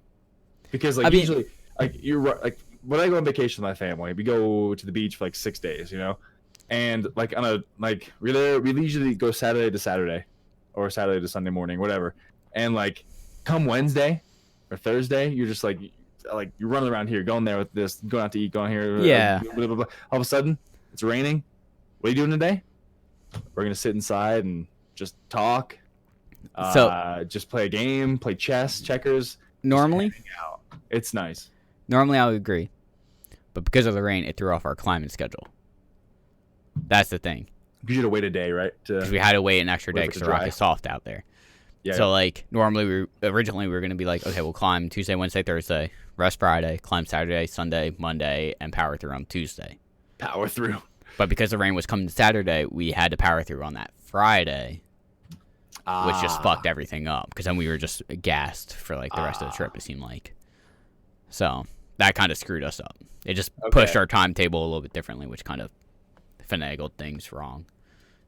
because like usually like you're like when I go on vacation with my family, we go to the beach for like 6 days, and like on a like we usually go Saturday to Saturday, or Saturday to Sunday morning, whatever. And like, come Wednesday or Thursday, you're just like you're running around here, going there with this, going out to eat, going here. Yeah. Blah, blah, blah. All of a sudden, it's raining. What are you doing today? We're gonna sit inside and just talk. Just play a game, play chess, checkers. Normally, it's nice. Normally, I would agree, but because of the rain, it threw off our climbing schedule. That's the thing. Because you had to wait a day, right? Because we had to wait an extra day because the rock is soft out there. Yeah. So like normally we were gonna be like, okay, we'll climb Tuesday, Wednesday, Thursday, rest Friday, climb Saturday, Sunday, Monday, and power through on Tuesday. Power through. But because the rain was coming Saturday, we had to power through on that Friday, which just fucked everything up. Because then we were just gassed for like the rest of the trip. It seemed like. So that kind of screwed us up. It just pushed our timetable a little bit differently, which kind of finagled things wrong.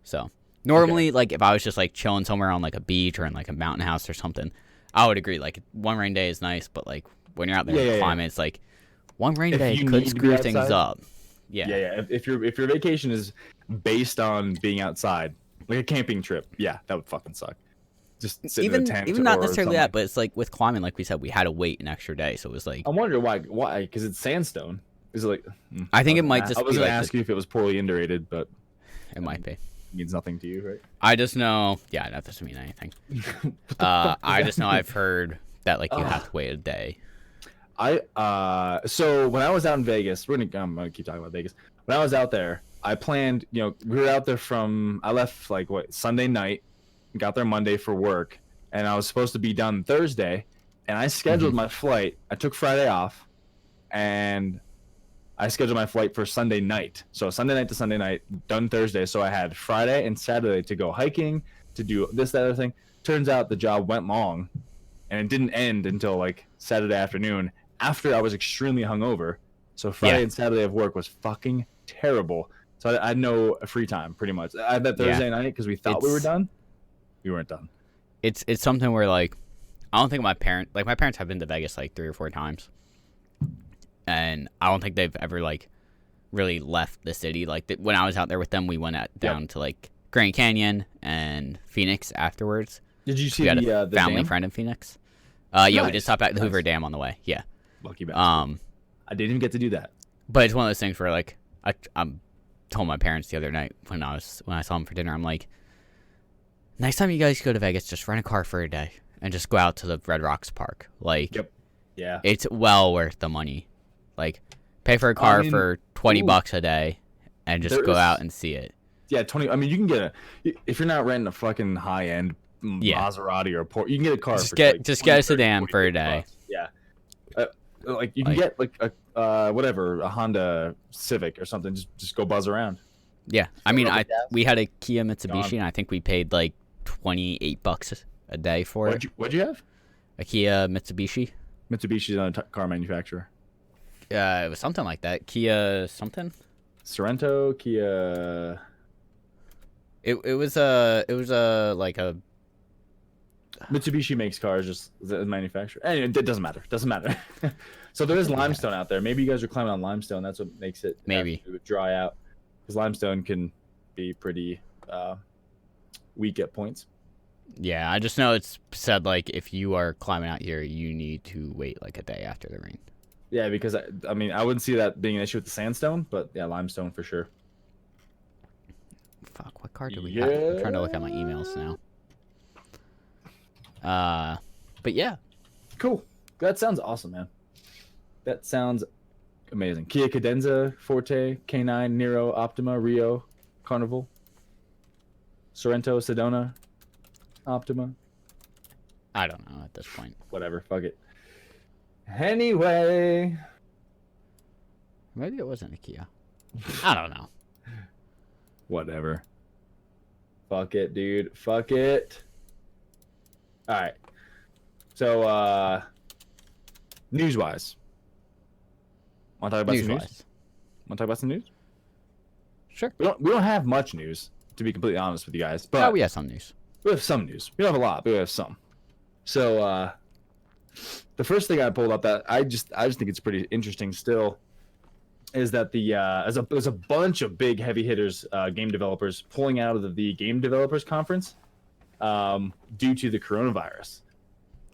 So. Normally, like, if I was just, like, chilling somewhere on, like, a beach or in, like, a mountain house or something, I would agree. Like, one rain day is nice, but, like, when you're out there in the climate, it's like, one rain day could screw things up. Yeah. If your vacation is based on being outside, like a camping trip, that would fucking suck. Just sitting in a tent. Even not necessarily that, but it's, like, with climbing, like we said, we had to wait an extra day, so it was like... I'm wondering why, because it's sandstone. Is it like... I think it might just be, I was going to ask you if it was poorly indurated, but... It might be. Means nothing to you, right? I just know, that doesn't mean anything. I just know I've heard that like you have to wait a day. So when I was out in Vegas, I'm gonna keep talking about Vegas. When I was out there, I planned, we were out there I left like Sunday night, got there Monday for work, and I was supposed to be done Thursday, and I scheduled my flight. I took Friday off, and I scheduled my flight for Sunday night. So Sunday night to Sunday night, done Thursday. So I had Friday and Saturday to go hiking, to do this, that, other thing. Turns out the job went long, and it didn't end until like Saturday afternoon after I was extremely hungover. So Friday and Saturday of work was fucking terrible. So I had no free time, pretty much. I had that Thursday night because we thought we were done. We weren't done. It's something where like, I don't think my parents have been to Vegas like 3 or 4 times. And I don't think they've ever, like, really left the city. Like, when I was out there with them, we went down to, like, Grand Canyon and Phoenix afterwards. Did you see we had the family dam? We just stopped at the Hoover Dam on the way. Yeah. Lucky bastard. I didn't even get to do that. But it's one of those things where, like, I told my parents the other night when I saw them for dinner, I'm like, next time you guys go to Vegas, just rent a car for a day and just go out to the Red Rocks Park. Like, it's well worth the money. Like, pay for a car for $20 a day and just go out and see it. Yeah, 20. I mean, you can get if you're not renting a fucking high end Maserati or a Porsche, you can get a car. Get a sedan for a day. Yeah, like you can get like a whatever, a Honda Civic or something. Just go buzz around. Yeah, I mean, we had a Kia Mitsubishi, and I think we paid like $28 a day for it. What'd you have? A Kia Mitsubishi. Mitsubishi's another car manufacturer. It was something like that. Kia something. Sorento, Kia. It was a like a. Mitsubishi makes cars, just the manufacturer. Anyway, it doesn't matter. Doesn't matter. So there is limestone out there. Maybe you guys are climbing on limestone. That's what makes it Maybe dry out, because limestone can be pretty weak at points. Yeah, I just know it's said like if you are climbing out here, you need to wait like a day after the rain. Yeah, because I mean I wouldn't see that being an issue with the sandstone, but yeah, limestone for sure. Fuck, what car do we have? I'm trying to look at my emails now. But yeah, Cool. That sounds awesome, man. That sounds amazing. Kia Cadenza, Forte, K9, Nero, Optima, Rio, Carnival, Sorento, Sedona, Optima, I don't know at this point. whatever. Fuck it. Anyway, Maybe it wasn't a Kia. I don't know. whatever. Fuck it, dude. Fuck it. All right. So, news-wise, want to talk about some news? News-wise. Want to talk about some news? Sure. We don't have much news, to be completely honest with you guys. But Oh, we have some news. we have some news. We don't have a lot, but we have some. So the first thing I pulled up that I just think it's pretty interesting still is that there's a bunch of big heavy hitters, game developers pulling out of the Game Developers Conference due to the coronavirus.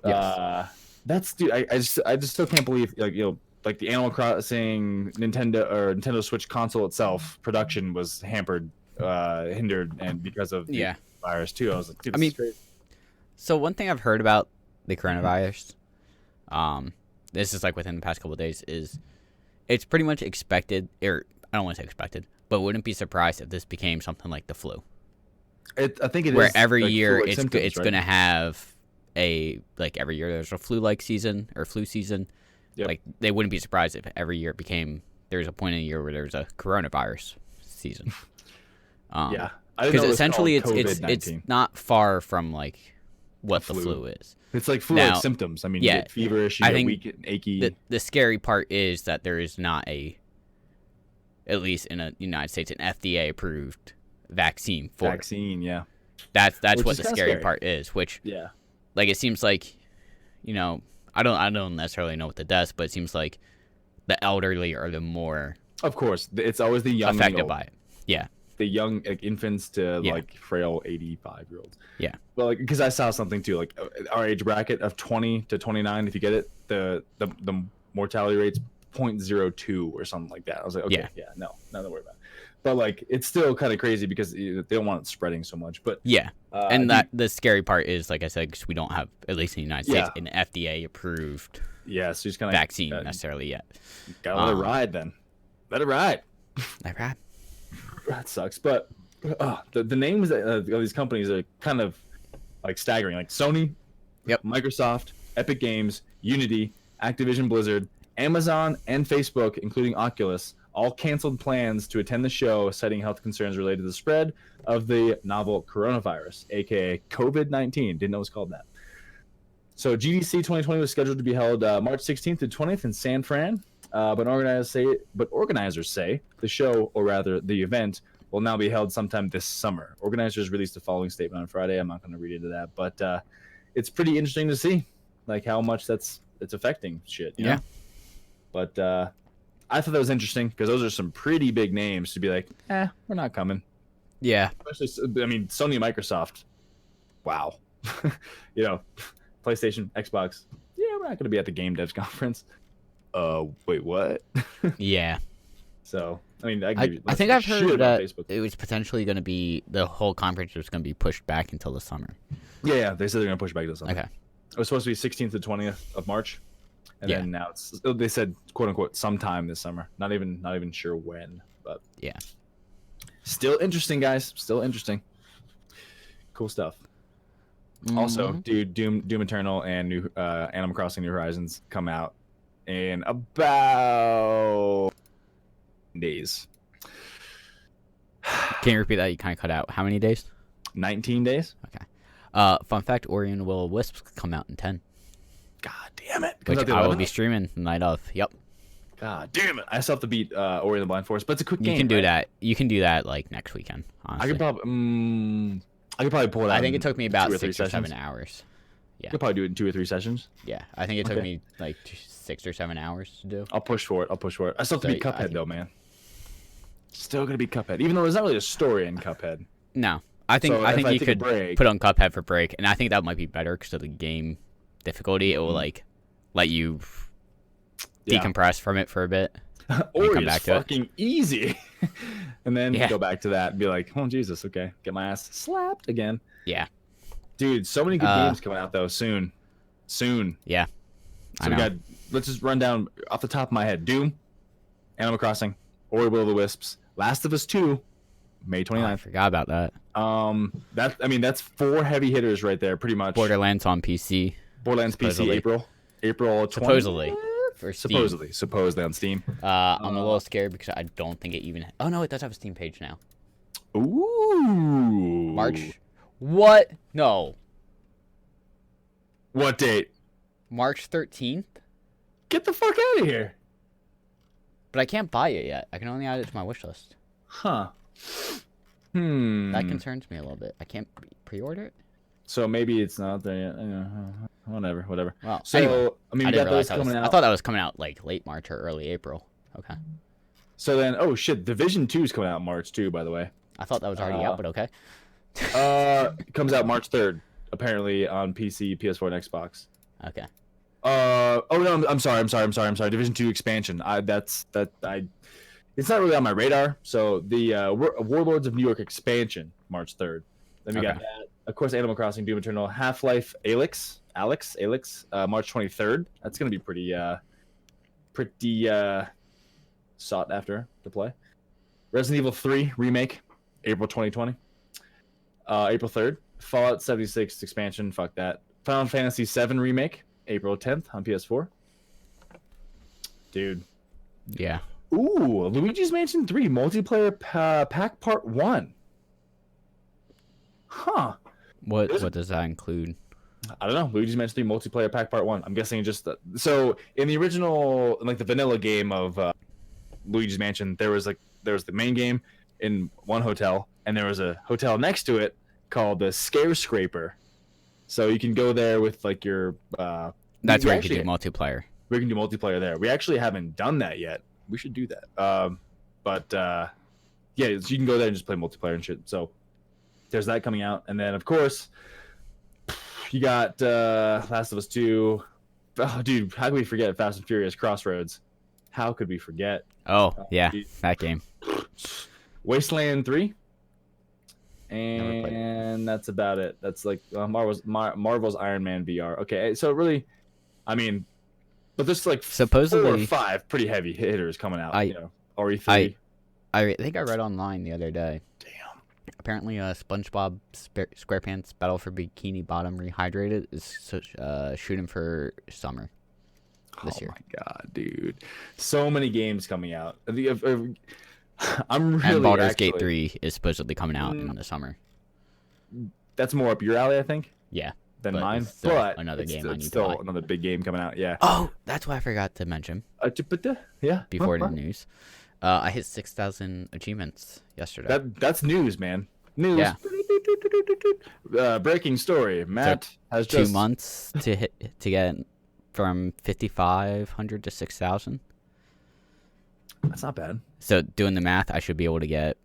Yes. That's dude. I just still can't believe like like the Animal Crossing Nintendo Switch console itself production was hindered, and because of the virus too. I was like, dude, this is crazy. So one thing I've heard about the coronavirus, this is like within the past couple of days, is it's pretty much expected, or I don't want to say expected, but wouldn't be surprised if this became something like the flu. I think it where is every like year flu-like it's symptoms, it's right? gonna have every year there's a flu-like season or flu season. Yep. Like they wouldn't be surprised if every year it became there's a point in the year where there's a coronavirus season. Yeah, because essentially it's not far from like what the flu is. It's like flu-like Now, symptoms. I mean, yeah, you get feverish, you I get think weak and achy. The scary part is that there is not at least in the United States, an FDA approved vaccine for it. Yeah. That's Which what is the kinda scary scary. part is. Which Yeah. like it seems like, I don't necessarily know what the deaths, but it seems like the elderly are the more Of course, it's always the young and the affected old. by it. Yeah. The young infants to Yeah. like frail 85-year-olds. Yeah. Well, like because I saw something too, like our age bracket of 20 to 29. If you get it, the mortality rate's 0.02 or something like that. I was like, okay, yeah, no, nothing to worry about. But like, it's still kind of crazy because they don't want it spreading so much. But yeah, and the scary part is, like I said, because we don't have, at least in the United States, an FDA approved so just kind of vaccine necessarily yet. Gotta let it ride then. Let it ride. Like that. That sucks. But the names of these companies are kind of like staggering. Like Sony, Microsoft, Epic Games, Unity, Activision Blizzard, Amazon, and Facebook, including Oculus, all canceled plans to attend the show, citing health concerns related to the spread of the novel coronavirus, aka COVID-19. Didn't know it was called that. So GDC 2020 was scheduled to be held March 16th to 20th in San Fran, but organizers say the show, or rather the event, will now be held sometime this summer. Organizers released the following statement on Friday. I'm not going to read into that, but it's pretty interesting to see like how much it's affecting shit. You know? But I thought that was interesting because those are some pretty big names to be like, we're not coming. Yeah. Especially, I mean, Sony and Microsoft. Wow. PlayStation, Xbox. Yeah, we're not going to be at the Game Devs Conference. Wait, what? Yeah. So, I mean, I think I've heard that it was potentially going to be, the whole conference was going to be pushed back until the summer. Yeah, they said they're going to push back to the summer. Okay. It was supposed to be 16th to 20th of March. And then now they said, quote unquote, sometime this summer. Not even sure when, but yeah. Still interesting, guys. Still interesting. Cool stuff. Mm-hmm. Also, dude, Doom Eternal and new Animal Crossing New Horizons come out in about days. Can you repeat that? You kind of cut out. How many days? 19 days. Okay. Fun fact: Ori and Will of Wisps come out in 10. God damn it! Which Comes out the I will be 11th? streaming the night of. Yep. God damn it! I still have to beat Ori and the Blind Forest, but it's a quick You game. can do right? that. You can do that like next weekend. Honestly. I could probably pull it out. I think in it took me about 2 or 3 6 or sessions. 7 hours. I could probably do it in 2 or 3 sessions. Yeah, I think it took Okay. me like 6 or 7 hours to do. I'll push for it. I still have to So, beat I Cuphead think- though, man. Still gonna beat Cuphead, even though there's not really a story in Cuphead. No, I think So I if think I you take a could break- put on Cuphead for break, and I think that might be better because of the game difficulty. It will like let you Yeah. decompress from it for a bit. Ori come is back to it. fucking easy, and then Yeah. go back to that and be like, oh Jesus, okay, get my ass slapped again. Yeah, Dude, so many good Uh, games coming out though soon. yeah. So I we know. got. Let's just run down off the top of my head: Doom, Animal Crossing, Ori Will of the Wisps, Last of Us 2, May Oh, I 29th. forgot about that. That's 4 heavy hitters right there, pretty much. Borderlands on PC, Borderlands supposedly. PC, April 20th? supposedly. For Steam. Supposedly on Steam. I'm a little scared because I don't think it even. Oh no, it does have a Steam page now. Ooh. March. What? No. What date? March 13th. Get the fuck out of here. But I can't buy it yet. I can only add it to my wish list. Huh. That concerns me a little bit. I can't pre-order it. So maybe it's not there yet. Whatever. Well, So anyway, I mean, I we didn't got realize those coming out. I thought that was coming out like late March or early April. Okay. So then, oh shit, Division 2 is coming out in March too, by the way. I thought that was already out, but okay. It comes out March 3rd, apparently on PC, PS4, and Xbox. Okay. Oh no, I'm sorry. Division 2 expansion. It's not really on my radar. So the Warlords of New York expansion, March 3rd. Then we got Okay. that. Of course, Animal Crossing, Doom Eternal, Half-Life, Alyx, March 23rd. That's gonna be pretty sought after to play. Resident Evil 3 remake, April 2020. April 3rd. Fallout 76 expansion. Fuck that. Final Fantasy 7 remake, April 10th on PS4. Dude. Yeah. Ooh, Luigi's Mansion 3 multiplayer pack part 1. Huh. What does that include? I don't know. Luigi's Mansion 3 multiplayer pack part 1. I'm guessing just so in the original, like the vanilla game of Luigi's Mansion, there was the main game in one hotel, and there was a hotel next to it called the Scare Scraper. So you can go there with like your. That's we where you can do actually- multiplayer. We can do multiplayer there. We actually haven't done that yet. We should do that. Yeah, so you can go there and just play multiplayer and shit. So there's that coming out, and then of course you got Last of Us 2. Oh, dude, how could we forget Fast and Furious Crossroads? How could we forget Oh yeah, dude. that game. Wasteland 3? Never played it. And that's about it. That's like Marvel's Iron Man VR. Okay, so really, I mean, but there's like 4 or Supposedly, 5 pretty heavy hitters coming out. I- You know, RE3. I think I read online the other day. Damn. Apparently, SpongeBob SquarePants Battle for Bikini Bottom Rehydrated is shooting for summer this year. Oh my god, dude! So many games coming out. I'm really And Baldur's Gate actually- 3 is supposedly coming out in the summer. That's more up your alley, I think, Yeah. than But mine. it's still But another it's, game I it's need to still buy. another big game coming out. Yeah. Oh, that's what I forgot to mention Yeah. before the What? news. I hit 6,000 achievements yesterday. That's news, man. News. Yeah. Breaking story. Matt has 2 just months to get from 5,500 to 6,000. That's not bad. So doing the math, I should be able to get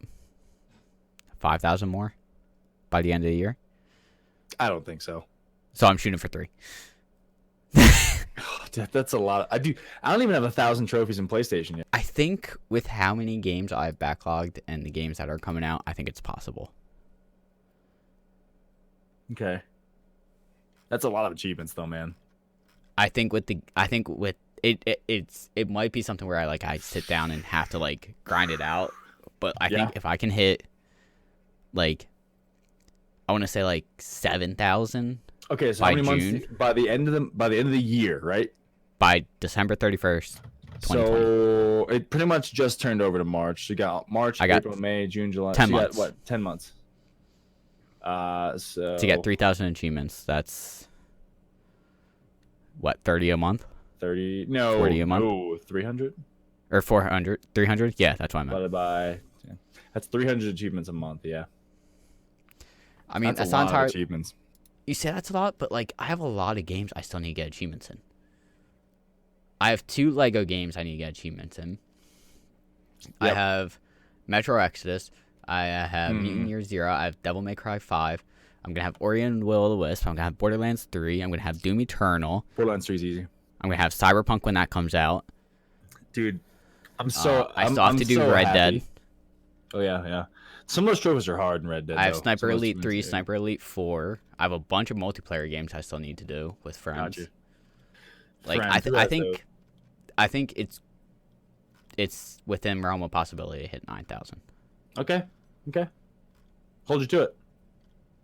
5,000 more by the end of the year. I don't think so. So I'm shooting for 3. That's a lot. I don't even have 1,000 trophies in PlayStation yet. I think with how many games I've backlogged and the games that are coming out, I think it's possible. Okay. That's a lot of achievements, though, man. I think with it might be something where I sit down and have to like grind it out, but I think if I can hit like I want to say like 7,000 Okay, so By how many months June? by the end of the year, right? by December 31st, 2020. So it pretty much just turned over to March. You got March, I got April, May, June, July. 10 so you months. got what? 10 months. So To get 3,000 achievements, that's what, 30 a month 30. No. 40 a month? No, 300 or 400, 300? Yeah, that's what I meant. divided by. Yeah. That's 300 achievements a month. Yeah. I mean, That's that's a not lot entire. of achievements. You say that's a lot, but like I have a lot of games I still need to get achievements in. I have 2 Lego games I need to get achievements in. I Yep. have Metro Exodus. I have Mhm. Mutant Year Zero. I have Devil May Cry 5. I'm gonna have Ori and the Will of the Wisp. I'm gonna have Borderlands 3. I'm gonna have Doom Eternal. Borderlands 3 is easy. I'm gonna have Cyberpunk when that comes out. Dude, I still have to do so Red happy. Dead. Oh yeah, yeah. Some of those trophies are hard in Red Dead. I have though. Sniper Some of those Elite 3, achievements are- Sniper Elite 4. I have a bunch of multiplayer games I still need to do with friends. Gotcha. Like Friends, who I has think those? I think it's within realm of possibility to hit 9,000. Okay. Hold you to it.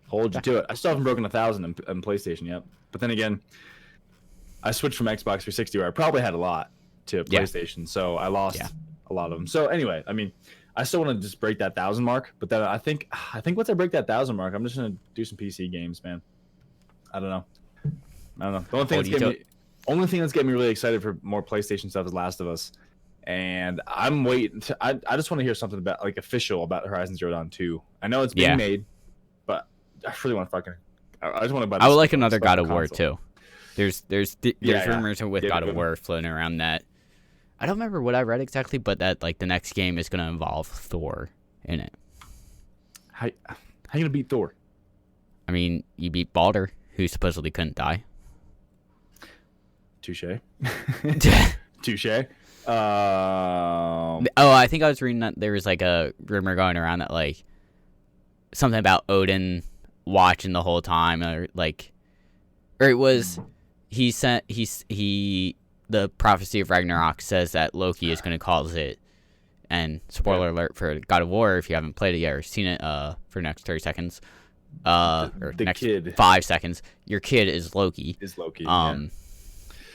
Hold you to it. I still haven't broken 1,000 in PlayStation yet. But then again, I switched from Xbox 360 where I probably had a lot to Yeah. PlayStation, so I lost Yeah. a lot of them. So anyway, I mean, I still want to just break that 1,000 mark. But then I think once I break that 1,000 mark, I'm just gonna do some PC games, man. I don't know. The only thing that's getting me really excited for more PlayStation stuff is Last of Us. And I'm waiting. I just want to hear something about official about Horizon Zero Dawn 2. I know it's being Yeah. made, but I really want to fucking. I just want to buy. I would this like fucking another God of War console. too. There's Yeah. rumors with Yeah, God of good War floating around that. I don't remember what I read exactly, but that like the next game is gonna involve Thor in it. How you gonna beat Thor? I mean, you beat Baldur, who supposedly couldn't die. Touche. Touche. Oh, I think I was reading that there was like a rumor going around that like something about Odin watching the whole time, or it was the prophecy of Ragnarok says that Loki is going to cause it. And spoiler alert for God of War if you haven't played it yet or seen it for the next 30 seconds, or the next kid 5 seconds, your kid is Loki. is Loki.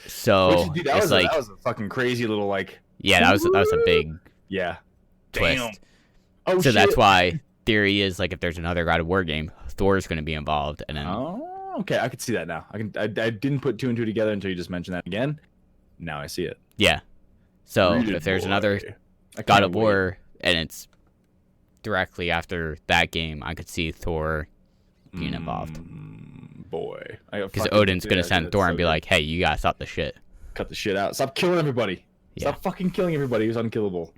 So Which, dude, it's that was a fucking crazy little that was a big yeah twist. Damn. Oh So shit. that's why theory is like if there's another God of War game, Thor's going to be involved, and then Oh, okay. I could see that now. I didn't put 2 and 2 together until you just mentioned that again. Now I see it. yeah. So Rooted if there's boy. another I God can't of War and it's directly after that game, I could see Thor being involved. Boy, Because Odin's going to send Thor and be like, hey, you got to stop the shit. cut the shit out. Stop killing everybody. Yeah. Stop fucking killing everybody who's unkillable.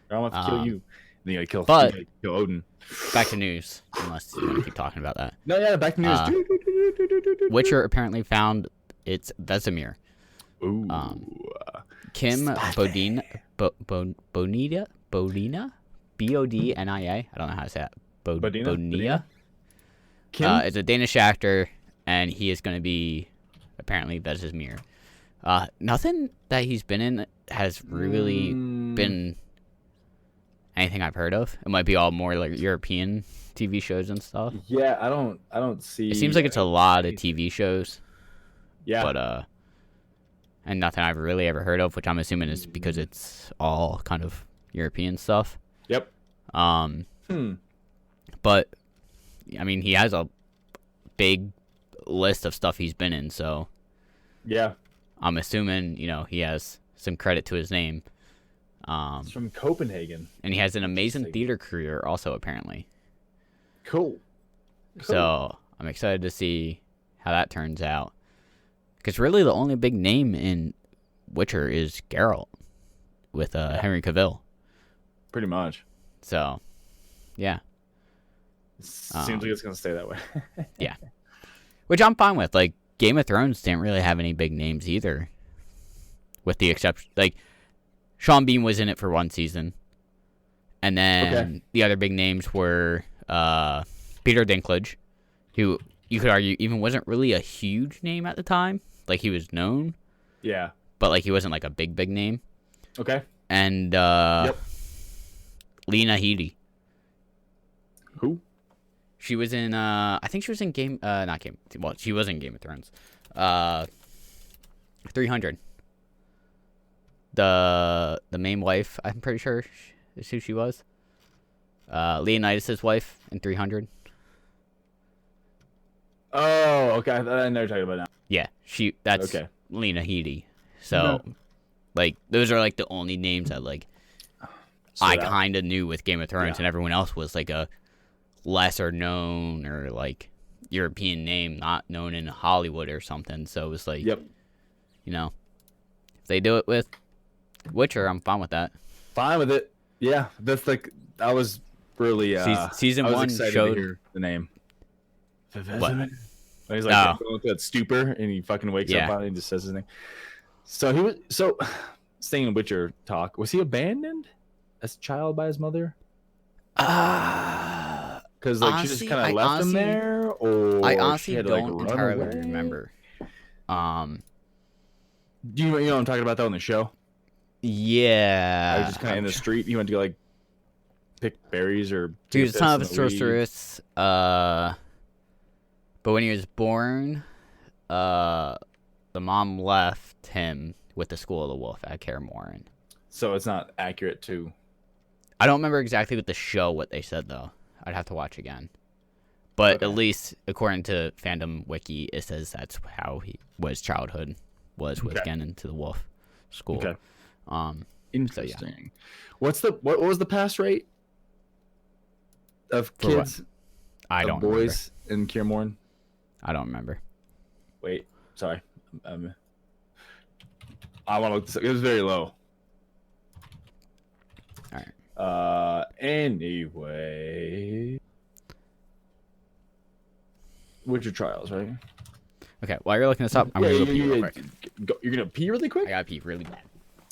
Or I'm gonna have to kill you. And then you gotta kill, but- you gotta kill Odin. Back to news, unless you want to keep talking about that. No, yeah, back to news. Witcher apparently found its Vesemir. Ooh. Kim Spicy. Bodnia? Bodnia? B-O-D-N-I-A? I don't know how to say that. Bodina? Bodnia? Kim? Is a Danish actor, and he is going to be apparently Vesemir. Nothing that he's been in has really been anything I've heard of. It might be all more like European TV shows and stuff. Yeah, I don't see. It seems like it's a lot of TV shows, Yeah. but and nothing I've really ever heard of, which I'm assuming is because it's all kind of European stuff. Yep. But I mean, he has a big list of stuff he's been in, so Yeah. I'm assuming he has some credit to his name. It's from Copenhagen. And he has an amazing Interesting. theater career also, apparently. Cool. So I'm excited to see how that turns out. Because really the only big name in Witcher is Geralt with Henry Cavill. Pretty much. So, yeah. Seems like it's gonna stay that way. Yeah. Which I'm fine with. Like, Game of Thrones didn't really have any big names either. With the exception, like, Sean Bean was in it for one season. And then the other big names were Peter Dinklage, who you could argue even wasn't really a huge name at the time. Like, he was known, Yeah. but, like, he wasn't, like, a big name. Okay. And Lena Headey. Who? She was in, I think she was in she was in Game of Thrones. 300. The main wife, I'm pretty sure, is who she was. Leonidas' wife in 300. Oh, okay. I know what you're talking about now. Yeah, that's Okay. Lena Headey. So, like, those are like the only names that like I kind of knew with Game of Thrones, and everyone else was like a lesser known or like European name, not known in Hollywood or something. So it was like, Yep. You know, if they do it with Witcher, I'm fine with that. Fine with it. Yeah, that's like I was really season I was 1 excited showed to hear the name. What? When he's like going to that stupor and he fucking wakes up on it and just says his name. So he was staying in Witcher talk. Was he abandoned as a child by his mother? Because like she just kind of left him there, or I honestly had to, don't like, entirely away? remember. Do you know what I'm talking about that on the show? Yeah. I was just kind of in the street. He went to like pick berries or. He was the son of a sorceress. But when he was born, the mom left him with the School of the Wolf at Kaer Morhen. So it's not accurate to. I don't remember exactly with the show what they said though. I'd have to watch again. But at least according to Fandom Wiki, it says that's how his childhood was getting into the Wolf School. Okay. Interesting. So, yeah. What was the pass rate of kids? I don't boys in Kaer Morhen. I don't remember. Wait, sorry. I want to look this up. It was very low. All right. Anyway, Witcher Trials, right? Okay. While you're looking this up, I'm gonna go pee real quick. You're gonna pee really quick? I gotta pee really bad.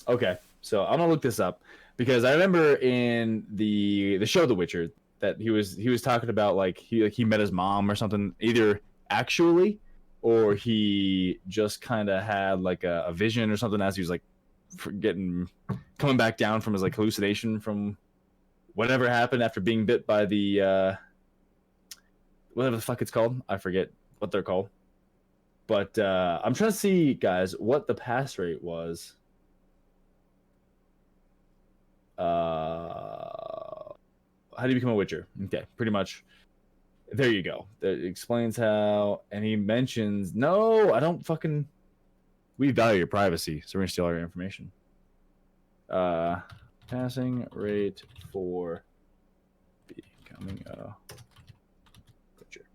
Okay, so I'm gonna look this up because I remember in the show The Witcher that he was talking about like he met his mom or something, either actually or he just kind of had like a vision or something as he was like coming back down from his like hallucination from whatever happened after being bit by the whatever the fuck it's called. I forget what they're called. But I'm trying to see, guys, what the pass rate was. How do you become a Witcher? Okay, pretty much. There you go. That explains how, and he mentions, no, I don't fucking. We value your privacy, so we're gonna steal all your information. Passing rate for becoming a Witcher.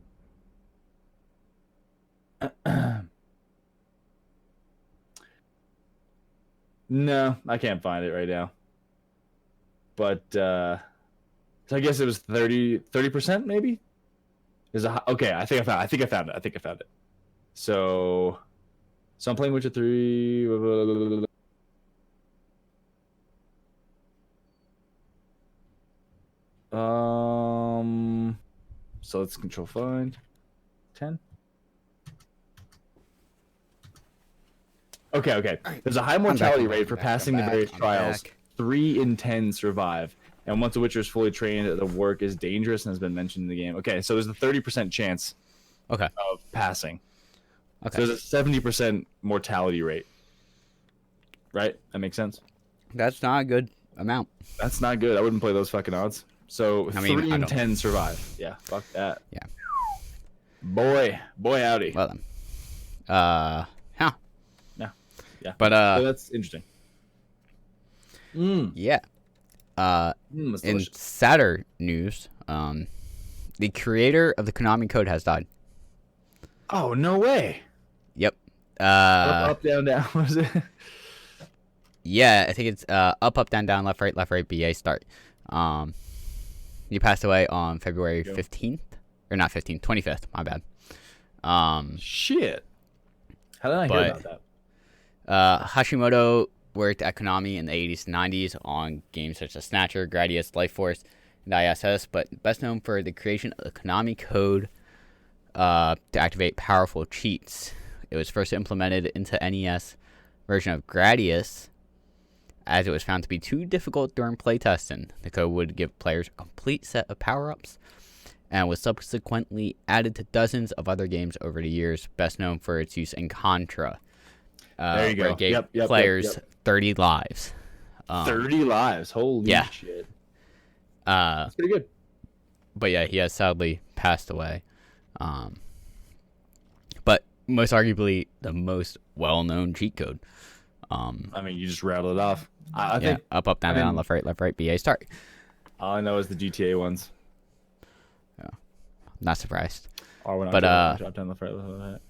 No, I can't find it right now. But so I guess it was 30% maybe. Okay, I think I found it. So I'm playing Witcher 3. So let's control find 10. Okay. There's a high mortality rate for passing the various trials. 3 in 10 survive. And once a Witcher is fully trained, the work is dangerous and has been mentioned in the game. Okay, so there's a 30% chance of passing. Okay. So there's a 70% mortality rate. Right? That makes sense? That's not a good amount. That's not good. I wouldn't play those fucking odds. So 3 in 10 survive. Yeah, fuck that. Yeah. Boy howdy. Well then. Yeah. But so that's interesting. Yeah. In sadder news, the creator of the Konami code has died. Oh, no way. Yep. Up, down, down. Was it? Yeah, I think it's up, down, down, left, right, BA, start. He passed away on February 15th. Or not 15th, 25th. My bad. Shit. How did I hear about that? Hashimoto worked at Konami in the 80s and 90s on games such as Snatcher, Gradius, Life Force, and ISS, but best known for the creation of the Konami code to activate powerful cheats. It was first implemented into NES version of Gradius, as it was found to be too difficult during playtesting. The code would give players a complete set of power-ups, and was subsequently added to dozens of other games over the years, best known for its use in Contra. There you go. Where it gave players 30 lives. 30 lives. Holy shit. That's pretty good. But yeah, he has sadly passed away. But most arguably the most well-known cheat code. I mean, you just rattled it off. I Yeah, think up, up, down, I down, mean- left, right, BA, start. all I know is the GTA ones. Not surprised. Or when But, drop down left, right, left, right.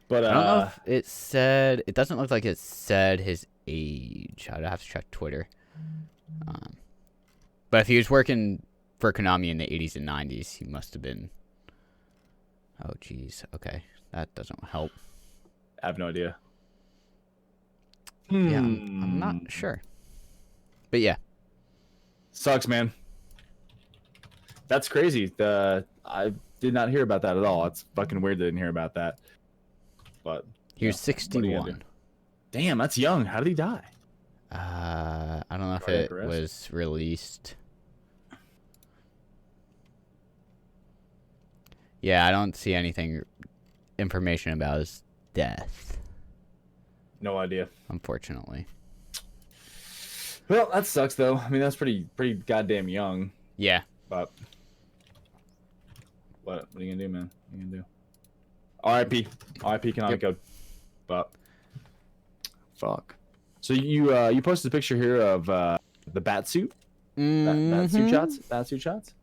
But I don't know if it said. It doesn't look like it said his age. I'd have to check Twitter. But if he was working for Konami in the 80s and 90s, he must have been. Oh, jeez. Okay, that doesn't help. I have no idea. Yeah, I'm not sure. But yeah, Sucks, man. That's crazy. I did not hear about that at all. It's fucking weird that I didn't hear about that. But he was what are you gonna 61. damn, that's young. How did he die? I don't know if Cardiac it arrest? was released. Yeah, I don't see anything information about his death, No idea. unfortunately. Well, that sucks though. I mean, that's pretty goddamn young. Yeah. But what are you gonna do, man? What are you gonna do? R.I.P. R.I.P. Konami Yep. Code. But fuck. So you posted a picture here of the bat suit. Bat suit shots. Bat suit shots.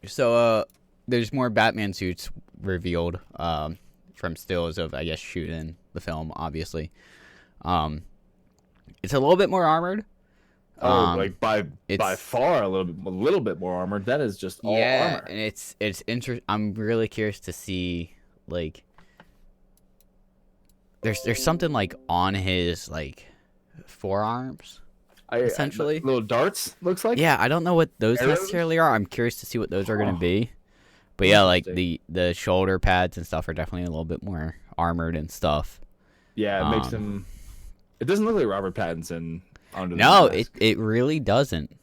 So, there's more Batman suits revealed from stills of, I guess, shooting the film, obviously. It's a little bit more armored. Like by far a little bit more armored. That is just all yeah, armor. and it's I'm really curious to see, like, there's something like on his like forearms. Essentially. Little darts. Looks like. Yeah, I don't know what those Arrows? necessarily are. I'm curious to see what those are going Huh. to be. But yeah, like Interesting. the shoulder pads and stuff are definitely a little bit more armored and stuff. Yeah, it makes Um, him. It doesn't look like Robert Pattinson under the No, mask. it really doesn't.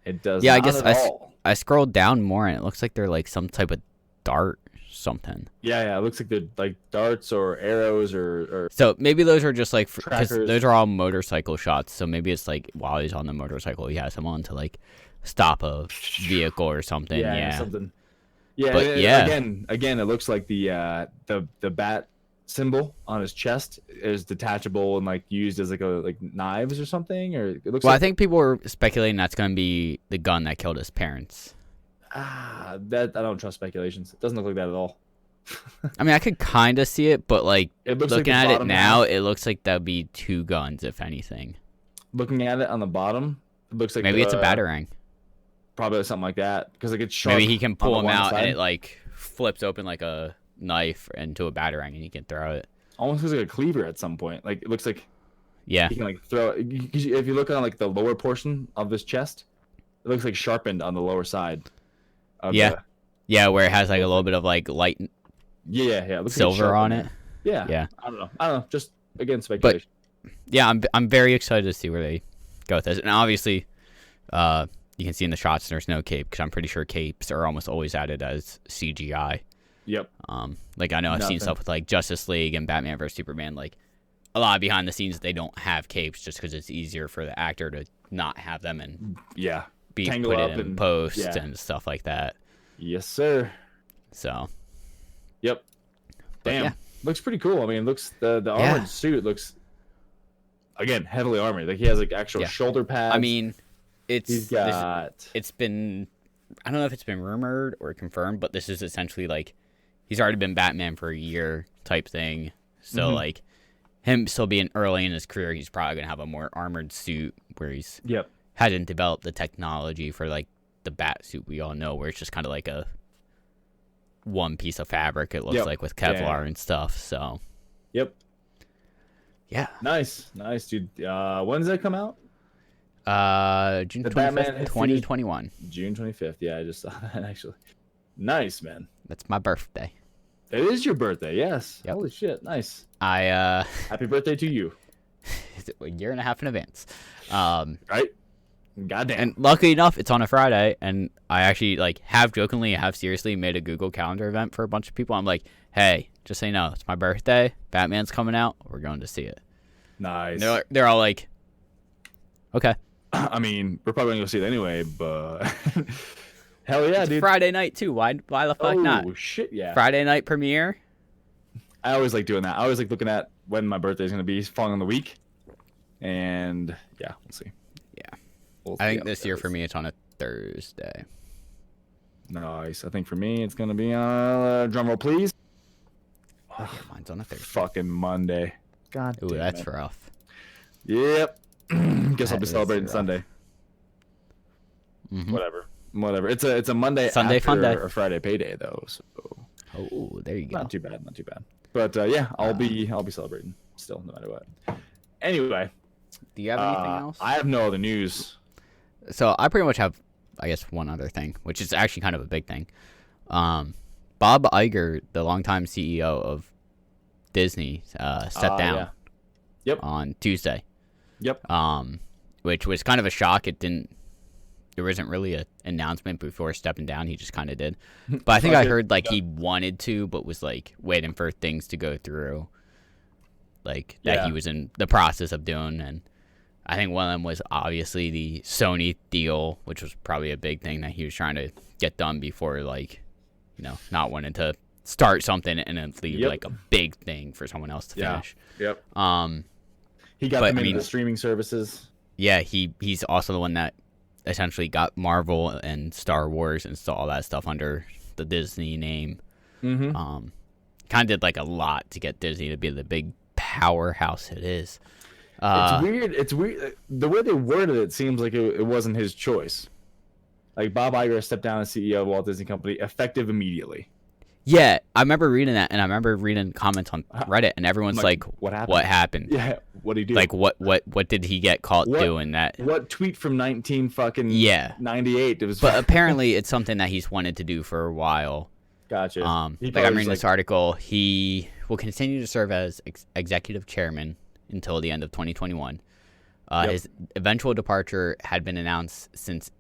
It does. Yeah, I not guess at all. I scrolled down more and it looks like they're like some type of dart something. Yeah. It looks like they're like darts or arrows or So maybe those are just like because Trackers. those are all motorcycle shots. So maybe it's like while he's on the motorcycle, he has him on to like stop a vehicle or something. Yeah, something. Yeah, But, and yeah. Again, it looks like the bat symbol on his chest is detachable and like used as like knives or something. Or it looks Well, I like think people were speculating that's going to be the gun that killed his parents. that. I don't trust speculations. It doesn't look like that at all. I mean, I could kind of see it, but like It looks looking like at the it bottom now, half- it looks like that'd be two guns, if anything. looking at it on the bottom, it looks like Maybe it's a batarang. Probably something like that because like it's sharp. Maybe he can on pull the him one out side. and it like flips open like a knife into a batarang, and he can throw it. Almost looks like a cleaver at some point. Like it looks like Yeah, he can like throw it. If you look on like the lower portion of his chest, it looks like sharpened on the lower side. Of Yeah. the- yeah, where it has like a little bit of like light yeah. It looks like it's silver on sharpened. it. Yeah. Yeah. I don't know. Just again speculation. Yeah, I'm very excited to see where they go with this. And obviously, you can see in the shots there's no cape because I'm pretty sure capes are almost always added as CGI. Yep. Like I know I've seen Nothing. stuff with like Justice League and Batman vs Superman. Like a lot of behind the scenes they don't have capes just because it's easier for the actor to not have them and Yeah. be Tangle put up it in and- post yeah. and stuff like that. Yes, sir. So Yep. But Damn. yeah. Looks pretty cool. I mean, it looks the Yeah. armored suit looks again heavily armored. Like he has like actual Yeah. shoulder pads. I mean, he's this- got it's been I don't know if it's been rumored or confirmed, but this is essentially like he's already been Batman for a year type thing. So Mhm. like him still being early in his career, he's probably gonna have a more armored suit where he's yep. hasn't developed the technology for like the bat suit we all know, where it's just kind of like a one piece of fabric. It looks Yep. like with Yeah. Kevlar and stuff. So Yep. yeah, Nice, dude. When does that come out? June The Batman 25th, hits 2021. June 25th. Yeah, I just saw that actually. Nice, man. That's my birthday. It is your birthday. Yes. Yep. Holy shit. Nice. I Happy birthday to you. a year and a half in advance. Right? Goddamn. And luckily enough, it's on a Friday, and I actually like have jokingly, have seriously made a Google Calendar event for a bunch of people. I'm like, hey, just so you know, it's my birthday. Batman's coming out. We're going to see it. Nice. And they're all like, okay. I mean, we're probably gonna go see it anyway, but hell yeah, It's dude. Friday night too. Why the fuck oh not? shit, yeah. Friday night premiere. I always like doing that. I always like looking at when my birthday is going to be falling on the week. And yeah, we'll see. Yeah. We'll I see think how this it year for goes. me it's on a Thursday. Nice. I think for me it's going to be on, drum roll please. Oh, yeah, mine's on a Thursday. Fucking Monday. God Ooh, damn that's it. rough. Yep. Guess I'll That be is celebrating rough. Sunday. Mhm. Whatever. It's a Monday Sunday after fun day. a Friday payday though, so Oh, there you go. not too bad. But yeah, I'll be celebrating still, no matter what. Anyway, Do you have anything else? I have no other news. So I pretty much have, I guess, one other thing, which is actually kind of a big thing. Bob Iger, the longtime CEO of Disney, stepped down Yeah. Yep. on Tuesday. Yep. Which was kind of a shock. There wasn't really an announcement before stepping down. He just kind of did. But I think I heard like he wanted to, but was like waiting for things to go through, like that he was in the process of doing. And I think one of them was obviously the Sony deal, which was probably a big thing that he was trying to get done before, like, not wanting to start something and then leave like a big thing for someone else to finish. Yep. He but, got them I into mean, the streaming services. Yeah, he's also the one that essentially got Marvel and Star Wars and all that stuff under the Disney name. Mm-hmm. Kind of did like a lot to get Disney to be the big powerhouse it is. It's weird. It's weird. The way they worded it seems like it wasn't his choice. Like Bob Iger stepped down as CEO of Walt Disney Company effective immediately. Yeah, I remember reading that, and I remember reading comments on Reddit, and everyone's like, "What happened? What happened? Yeah, what did he do? Like, what did he get caught doing that? What tweet from 98? It was. But apparently, it's something that he's wanted to do for a while. Gotcha. Like I'm reading this article, he will continue to serve as executive chairman until the end of 2021. His eventual departure had been announced since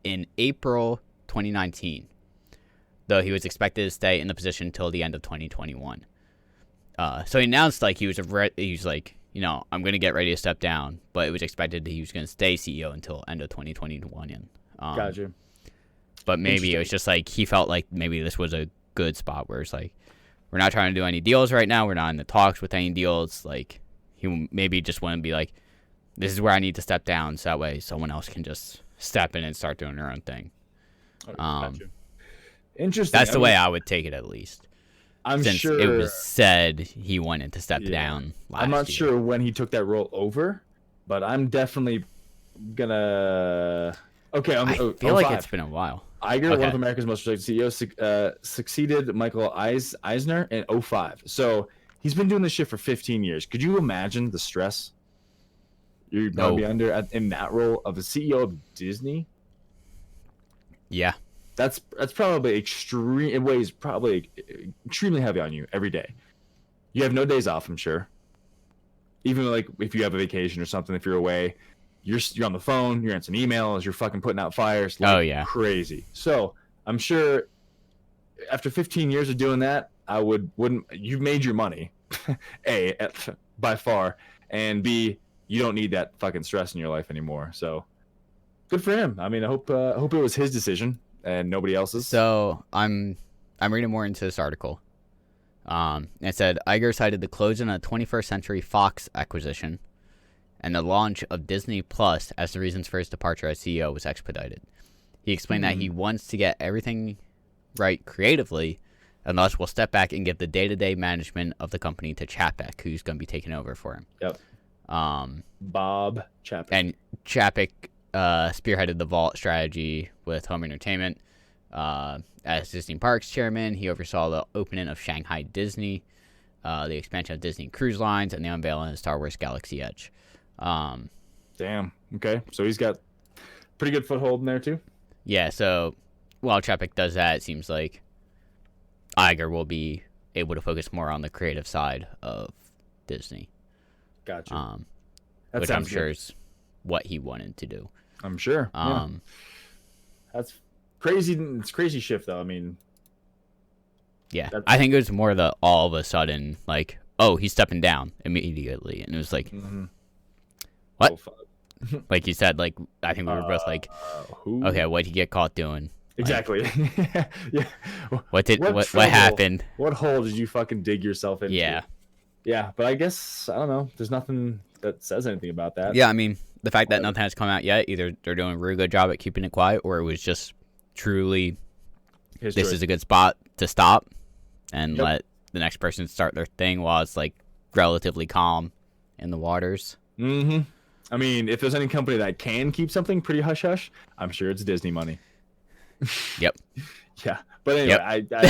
in April 2019. Though he was expected to stay in the position until the end of 2021. So he announced like he was like, I'm going to get ready to step down, but it was expected that he was going to stay CEO until end of 2021. Gotcha. But maybe it was just like he felt like maybe this was a good spot where it's like, we're not trying to do any deals right now. We're not in the talks with any deals. Like he maybe just want to be like, this is where I need to step down, so that way someone else can just step in and start doing their own thing. Gotcha. Interesting. That's the way I would take it, at least. I'm since sure it was said he wanted to step down last I'm not year. sure when he took that role over, but I'm definitely gonna. Okay, I feel like it's been a while. Iger, one of America's most respected CEOs, succeeded Michael Eisner in 2005. So he's been doing this shit for 15 years. Could you imagine the stress you're gonna be under in that role of a CEO of Disney? Yeah. That's probably extreme. It weighs probably extremely heavy on you every day. You have no days off, I'm sure. Even like if you have a vacation or something, if you're away, you're on the phone, you're answering emails, you're fucking putting out fires. Like crazy. So I'm sure after 15 years of doing that, you've made your money, A, by far, and B, you don't need that fucking stress in your life anymore. So good for him. I mean, I hope it was his decision and nobody else's. So I'm reading more into this article. It said Iger cited the closing of the 21st Century Fox acquisition and the launch of Disney Plus as the reasons for his departure as CEO was expedited. He explained that he wants to get everything right creatively, and thus will step back and give the day-to-day management of the company to Chapek, who's going to be taking over for him. Yep. Bob Chapek. And Chapek spearheaded the Vault strategy with home entertainment. As Disney Parks chairman, he oversaw the opening of Shanghai Disney, the expansion of Disney Cruise Lines, and the unveiling of Star Wars Galaxy Edge. Damn. Okay. So he's got pretty good foothold in there too. Yeah. So while Chapek does that, it seems like Iger will be able to focus more on the creative side of Disney. Gotcha. Which I'm sure is what he wanted to do. I'm sure. That's crazy. It's crazy shift though. I mean, yeah, I think it was more the all of a sudden like, oh, he's stepping down immediately, and it was like, what? Oh, Like you said, like I think we were both like, okay, what'd he get caught doing? Exactly. Yeah. What trouble- happened? What hole did you fucking dig yourself into? Yeah. Yeah, but I guess I don't know. There's nothing that says anything about that. Yeah, I mean, the fact that Whatever. nothing has come out yet, either they're doing a really good job at keeping it quiet, or it was just truly His this choice. is a good spot to stop and Yep. let the next person start their thing while it's like relatively calm in the waters. Mm-hmm. I mean, if there's any company that can keep something pretty hush hush, I'm sure it's Disney money. Yep. Yeah, but anyway, Yep. I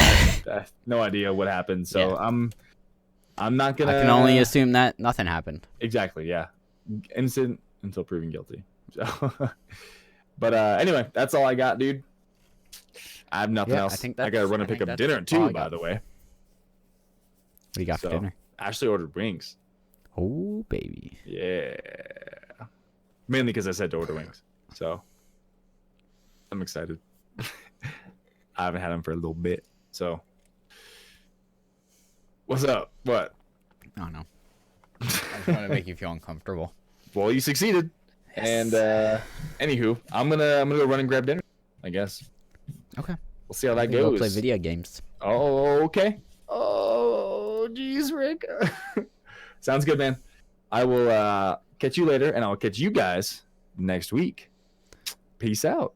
have no idea what happened, so Yeah. I'm not gonna. I can only assume that nothing happened. Exactly. Yeah, innocent until proven guilty. So, but anyway, that's all I got, dude. I have nothing Yeah, I else. think I gotta that's- run I and pick think up that's dinner all too. I By got. the way, What do you got So- for dinner? Ashley ordered wings. Oh, baby. Yeah, mainly because I said to order wings. So I'm excited. I haven't had them for a little bit. So what's up? What? I don't know. I just want to make you feel uncomfortable. Well, you succeeded. And anywho, I'm gonna go run and grab dinner, I guess. Okay. We'll see how that I'm gonna goes. go play video games. Oh, okay. Oh, geez, Rick. Sounds good, man. I will catch you later, and I'll catch you guys next week. Peace out.